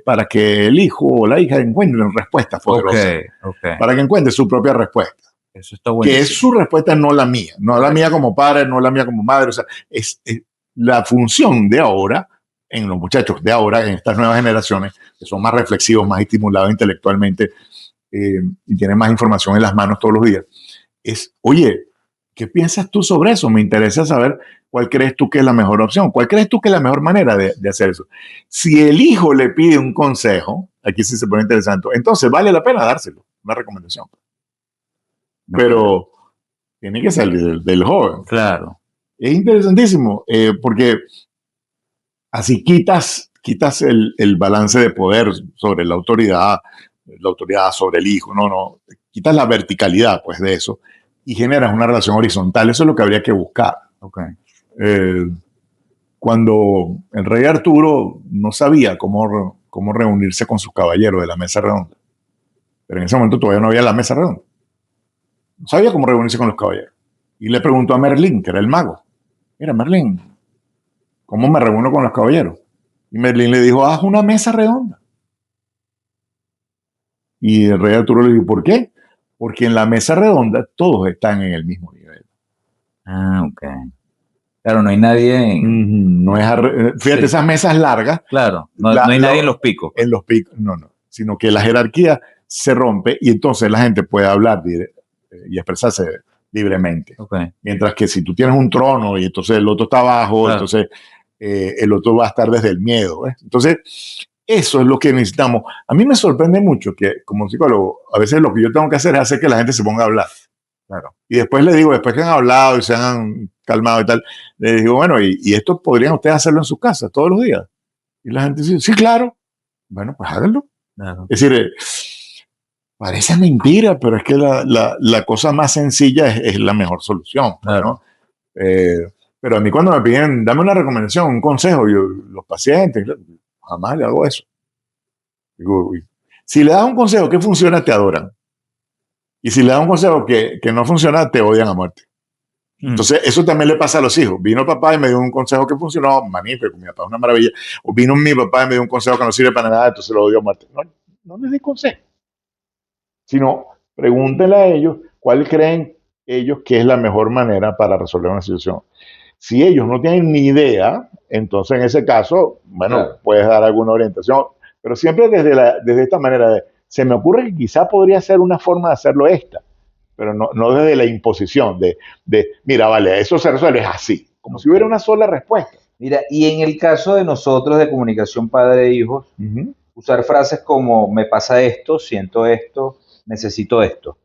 para que el hijo o la hija encuentren respuestas poderosas. Okay. Para que encuentre su propia respuesta. Eso está buenísimo. Que es su respuesta, no la mía. No la mía como padre, no la mía como madre. O sea, es la función de ahora, en los muchachos de ahora, en estas nuevas generaciones, que son más reflexivos, más estimulados intelectualmente y tienen más información en las manos todos los días, es, oye, ¿qué piensas tú sobre eso? Me interesa saber cuál crees tú que es la mejor opción, cuál crees tú que es la mejor manera de hacer eso. Si el hijo le pide un consejo, aquí sí se pone interesante, entonces vale la pena dárselo, una recomendación. Pero tiene que salir del joven. Claro. Es interesantísimo, porque así quitas el balance de poder sobre la autoridad sobre el hijo, no, quitas la verticalidad pues de eso y generas una relación horizontal. Eso es lo que habría que buscar. Okay. Cuando el rey Arturo no sabía cómo reunirse con sus caballeros de la mesa redonda, pero en ese momento todavía no había la mesa redonda, no sabía cómo reunirse con los caballeros. Y le preguntó a Merlín, que era el mago, mira Merlín, ¿cómo me reúno con los caballeros? Y Merlín le dijo, haz una mesa redonda. Y el rey Arturo le dijo, ¿por qué? Porque en la mesa redonda todos están en el mismo nivel. Ah, ok. Claro, no hay nadie en... No es fíjate, sí. Esas mesas largas. Claro, no hay nadie en los picos. En los picos, no. Sino que la jerarquía se rompe y entonces la gente puede hablar y expresarse libremente. Okay. Mientras que si tú tienes un trono y entonces el otro está abajo, claro. Entonces el otro va a estar desde el miedo. Entonces, eso es lo que necesitamos. A mí me sorprende mucho que como psicólogo, a veces lo que yo tengo que hacer es hacer que la gente se ponga a hablar. Claro. Y después le digo, después que han hablado y se han calmado y tal, le digo, bueno, y esto podrían ustedes hacerlo en sus casas todos los días. Y la gente dice, sí, claro. Bueno, pues háganlo. Claro. Es decir, parece mentira, pero es que la cosa más sencilla es la mejor solución. Claro. ¿No? Pero a mí cuando me piden, dame una recomendación, un consejo, los pacientes, jamás le hago eso. Digo, si le das un consejo que funciona, te adoran. Y si le das un consejo que no funciona, te odian a muerte. Entonces, eso también le pasa a los hijos. Vino papá y me dio un consejo que funcionó, magnífico, mi papá es una maravilla. O vino mi papá y me dio un consejo que no sirve para nada, entonces lo odio a muerte. No les dé consejo. Sino, pregúntenle a ellos cuál creen ellos que es la mejor manera para resolver una situación. Si ellos no tienen ni idea, entonces en ese caso, bueno, Claro. puedes dar alguna orientación, pero siempre desde esta manera de, se me ocurre que quizá podría ser una forma de hacerlo esta, pero no desde la imposición mira, vale, eso se resuelve es así, como si hubiera una sola respuesta. Mira, y en el caso de nosotros de comunicación padre-hijos, usar frases como me pasa esto, siento esto, necesito esto.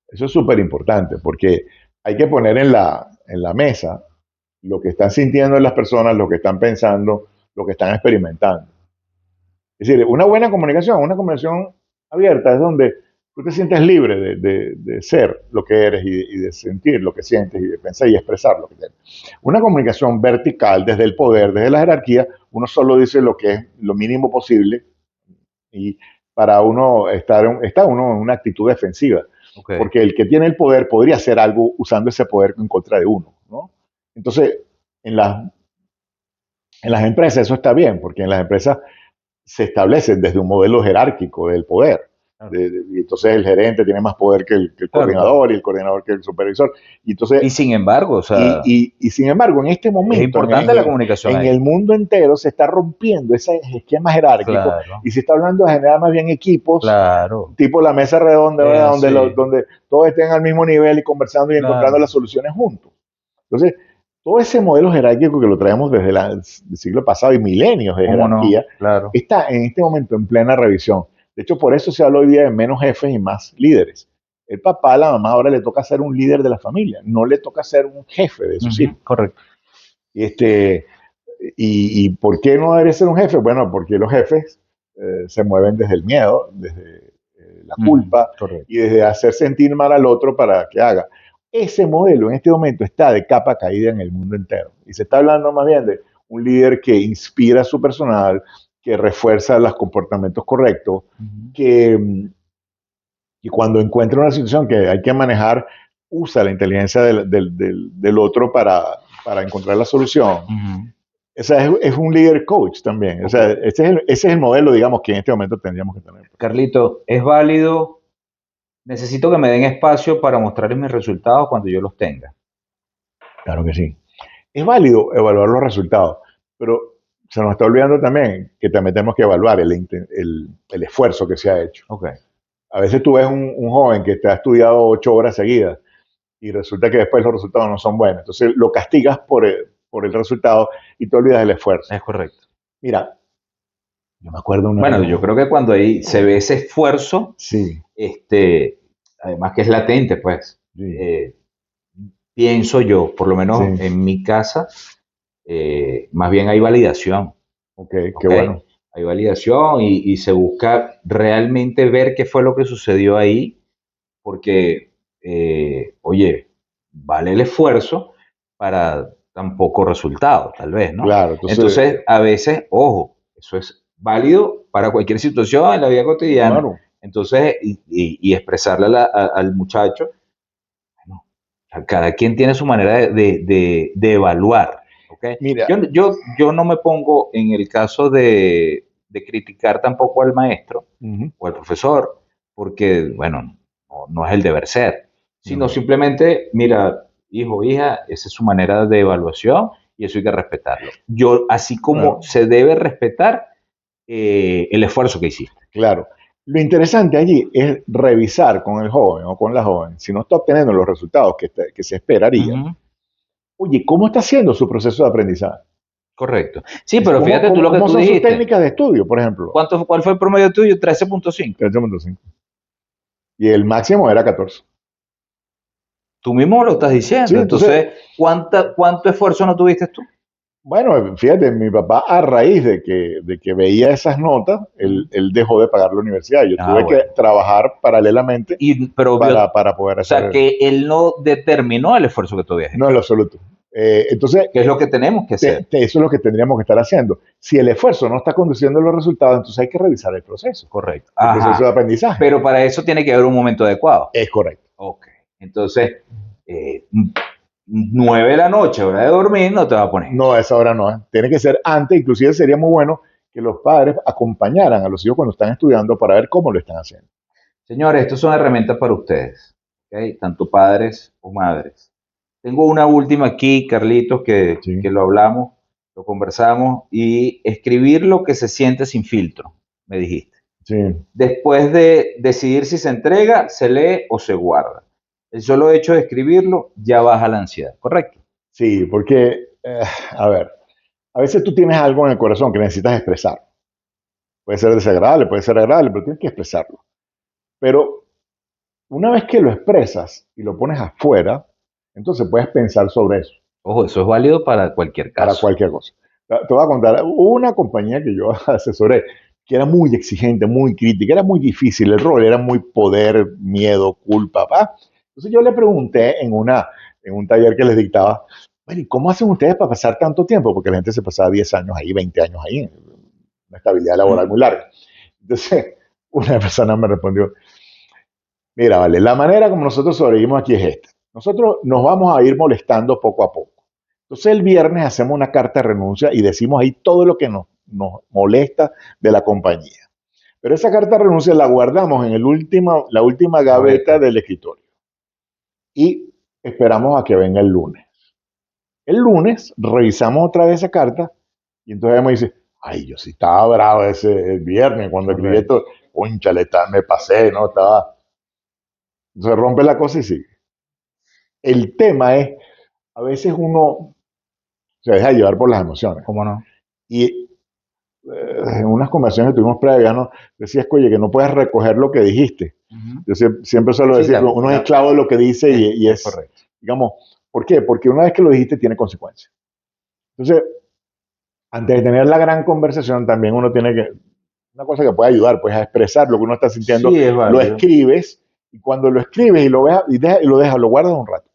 Eso es súper importante porque hay que poner en la mesa lo que están sintiendo las personas, lo que están pensando, lo que están experimentando. Es decir, una buena comunicación, una comunicación abierta es donde tú te sientes libre de ser lo que eres y de sentir lo que sientes y de pensar y expresar lo que tienes. Una comunicación vertical, desde el poder, desde la jerarquía, uno solo dice lo que es lo mínimo posible y para uno está uno en una actitud defensiva. Okay. Porque el que tiene el poder podría hacer algo usando ese poder en contra de uno, ¿no? Entonces, en las empresas eso está bien, porque en las empresas se establece desde un modelo jerárquico del poder. Claro. Y entonces el gerente tiene más poder que el coordinador, y el coordinador que el supervisor. Y, entonces, y sin embargo, o sea, y sin embargo, en este momento, es importante la comunicación en ahí. el mundo entero se está rompiendo ese esquema jerárquico, Claro. y se está hablando de generar más bien equipos, Claro. tipo la mesa redonda, ¿verdad? Sí. donde todos estén al mismo nivel y conversando y encontrando las soluciones juntos. Entonces, todo ese modelo jerárquico que lo traemos desde el siglo pasado y milenios de jerarquía, no? Claro. está en este momento en plena revisión. De hecho, por eso se habla hoy día de menos jefes y más líderes. El papá, la mamá, ahora le toca ser un líder de la familia, no le toca ser un jefe de sus hijos. Correcto. ¿Y por qué no debería ser un jefe? Bueno, porque los jefes se mueven desde el miedo, desde la culpa y desde hacer sentir mal al otro para que haga. Ese modelo en este momento está de capa caída en el mundo entero. Y se está hablando más bien de un líder que inspira a su personal, que refuerza los comportamientos correctos, que cuando encuentra una situación que hay que manejar, usa la inteligencia del otro para encontrar la solución. O sea, es un líder coach también. Okay. O sea, ese es el modelo, digamos, que en este momento tendríamos que tener. Carlito, ¿es válido? Necesito que me den espacio para mostrarles mis resultados cuando yo los tenga. Claro que sí. Es válido evaluar los resultados, pero se nos está olvidando también que también tenemos que evaluar el esfuerzo que se ha hecho. Okay. A veces tú ves un joven que te ha estudiado 8 horas seguidas y resulta que después los resultados no son buenos. Entonces lo castigas por el resultado y te olvidas del esfuerzo. Es correcto. Mira, yo me acuerdo yo creo que cuando ahí se ve ese esfuerzo, sí. Además que es latente, pues, sí. Pienso yo, por lo menos sí. En mi casa, más bien hay validación. Okay, qué bueno. Hay validación y se busca realmente ver qué fue lo que sucedió ahí, porque, oye, vale el esfuerzo para tan poco resultado, tal vez, ¿no? Claro. Entonces, a veces, ojo, eso es válido para cualquier situación en la vida cotidiana. Claro. Entonces, y expresarle al muchacho, bueno, cada quien tiene su manera de evaluar. ¿Okay? Mira. Yo no me pongo en el caso de criticar tampoco al maestro o al profesor, porque, bueno, no es el deber ser, sino simplemente, mira, hijo, hija, esa es su manera de evaluación y eso hay que respetarlo. Yo, así como se debe respetar el esfuerzo que hiciste. Claro. Lo interesante allí es revisar con el joven o con la joven, si no está obteniendo los resultados que se esperaría. Oye, ¿cómo está haciendo su proceso de aprendizaje? Correcto. Sí, pero fíjate tú lo que tú dijiste. ¿Cómo son sus técnicas de estudio, por ejemplo? ¿Cuál fue el promedio tuyo? 13.5. 13.5. Y el máximo era 14. Tú mismo lo estás diciendo. Sí, entonces, ¿cuánto esfuerzo no tuviste tú? Bueno, fíjate, mi papá a raíz de que veía esas notas, él dejó de pagar la universidad. Yo tuve que trabajar paralelamente para poder hacer. O sea, que él no determinó el esfuerzo que tú habías hecho. No, en lo absoluto. Entonces, ¿qué es lo que tenemos que hacer? Eso es lo que tendríamos que estar haciendo. Si el esfuerzo no está conduciendo los resultados, entonces hay que revisar el proceso. Correcto. El proceso de aprendizaje. Pero para eso tiene que haber un momento adecuado. Es correcto. Ok. Entonces, 9 de la noche, hora de dormir, no te va a poner. No, a esa hora no. Tiene que ser antes. Inclusive sería muy bueno que los padres acompañaran a los hijos cuando están estudiando para ver cómo lo están haciendo. Señores, estas son herramientas para ustedes, ¿okay? Tanto padres o madres. Tengo una última aquí, Carlitos, Sí, que lo hablamos, lo conversamos, y escribir lo que se siente sin filtro, me dijiste. sí, Después de decidir si se entrega, se lee o se guarda. El solo hecho de escribirlo ya baja la ansiedad, ¿correcto? sí, porque, a ver, a veces tú tienes algo en el corazón que necesitas expresar. Puede ser desagradable, puede ser agradable, pero tienes que expresarlo. Pero una vez que lo expresas y lo pones afuera, entonces puedes pensar sobre eso Ojo, eso es válido para cualquier para caso. cualquier cosa. Te voy a contar, hubo una compañía que yo asesoré que era muy exigente, muy crítica, era muy difícil, el rol era muy poder, miedo, culpa, ¿pa? Entonces yo le pregunté en un taller que les dictaba, bueno, ¿y cómo hacen ustedes para pasar tanto tiempo? Porque la gente se pasaba 10 años ahí, 20 años ahí, una estabilidad laboral muy larga. Entonces, una persona me respondió, mira, vale, la manera como nosotros sobrevivimos aquí es esta. Nosotros nos vamos a ir molestando poco a poco. Entonces el viernes hacemos una carta de renuncia y decimos ahí todo lo que nos molesta de la compañía. Pero esa carta de renuncia la guardamos en la última gaveta Gaveta. del escritorio y esperamos a que venga el lunes. El lunes revisamos otra vez esa carta y entonces ella me dice, ay, yo sí estaba bravo ese el viernes cuando escribí Correcto. esto, cónchale, me pasé, ¿no? Estaba... Se rompe la cosa y sigue. El tema es, a veces uno se deja llevar por las emociones. ¿Cómo no? Y en unas conversaciones que tuvimos previas, ¿no? Decías, oye, que no puedes recoger lo que dijiste. Ujú. Yo siempre suelo Sí, decir, uno es esclavo de lo que dice y es es, correcto. digamos, ¿por qué? Porque una vez que lo dijiste tiene consecuencias. Entonces, antes de tener la gran conversación, también uno tiene que, una cosa que puede ayudar, pues a expresar lo que uno está sintiendo, Sí, es lo válido. escribes y cuando lo escribes y lo ves y lo dejas, lo guardas un rato,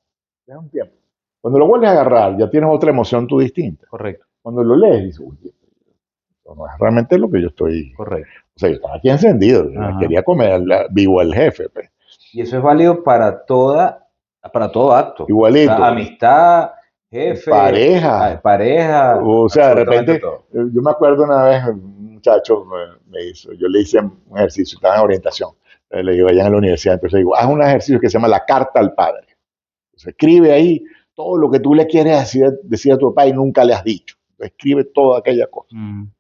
deja un tiempo. Cuando lo vuelves a agarrar, ya tienes otra emoción tú distinta. Correcto, Cuando lo lees, dices, uy, esto no es realmente lo que yo estoy. correcto. O sea, yo estaba aquí encendido, Ajá. quería comer vivo al jefe, pues. Y eso es válido para todo acto. O Igualito, sea, amistad, jefe, pareja. pareja, O sea, de repente, absolutamente todo. yo me acuerdo una vez, un muchacho me hizo, yo le hice un ejercicio, estaba en orientación, le digo, allá en la universidad, entonces le digo, haz un ejercicio que se llama la carta al padre. Entonces, escribe ahí todo lo que tú le quieres decir a tu papá y nunca le has dicho. Entonces, escribe toda aquella cosa. Mm.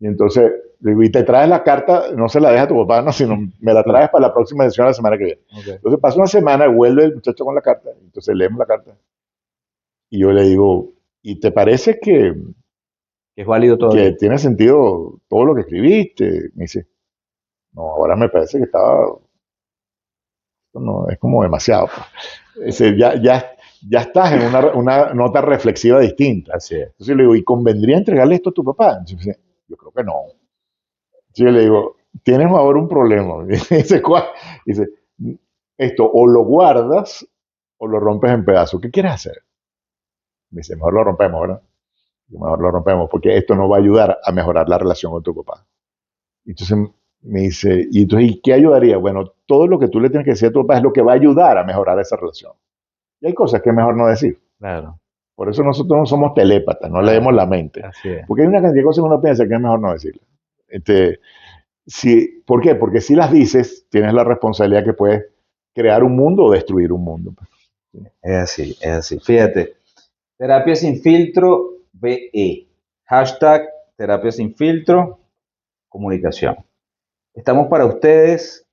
Y entonces, le digo, y te traes la carta, no se la dejas a tu papá, no, sino me la traes para la próxima sesión la semana que viene. Ok. Entonces pasa una semana, vuelve el muchacho con la carta, entonces leemos la carta y yo le digo, ¿y te parece Que es válido que todavía. tiene sentido todo lo que escribiste? Me dice, no, ahora me parece que estaba, no, es como demasiado. Dice, ya estás en una nota reflexiva distinta. Así es. Entonces le digo, ¿y convendría entregarle esto a tu papá? Entonces, dice, yo creo que no. Entonces yo le digo, tienes ahora un problema. Dice, ¿cuál? Dice, esto o lo guardas o lo rompes en pedazos. ¿Qué quieres hacer? Me dice, mejor lo rompemos, ¿verdad? Mejor lo rompemos porque esto no va a ayudar a mejorar la relación con tu papá. Entonces me dice, ¿y entonces ¿y qué ayudaría? Bueno, todo lo que tú le tienes que decir a tu papá es lo que va a ayudar a mejorar esa relación. Y hay cosas que es mejor no decir. Claro, Por eso nosotros no somos telépatas, no leemos claro. la mente. Así es. Porque hay una cantidad de cosas que uno piensa que es mejor no decirlas. Este, sí, ¿por qué? Porque si las dices, tienes la responsabilidad que puedes crear un mundo o destruir un mundo. Es así, es así. Fíjate, terapia sin filtro, BE. Hashtag terapia sin filtro, comunicación. Estamos para ustedes,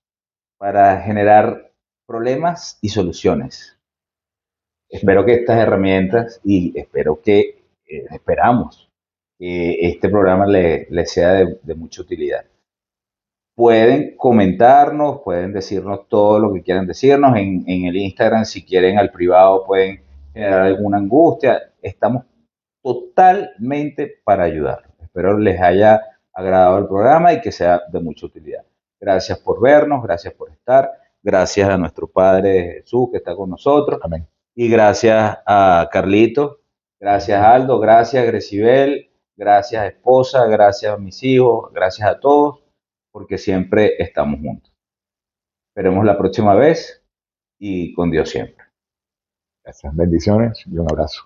para generar problemas y soluciones. Espero que estas herramientas y esperamos que este programa le sea de mucha utilidad. Pueden comentarnos, pueden decirnos todo lo que quieran decirnos en el Instagram, si quieren al privado pueden generar alguna angustia. Estamos totalmente para ayudar. Espero les haya agradado el programa y que sea de mucha utilidad. Gracias por vernos, gracias por estar, gracias a nuestro Padre Jesús que está con nosotros Amén. y gracias a Carlitos, gracias Aldo, gracias Grecibel, gracias esposa, gracias a mis hijos, gracias a todos, porque siempre estamos juntos. Esperemos la próxima vez y con Dios siempre. Gracias. Bendiciones y un abrazo.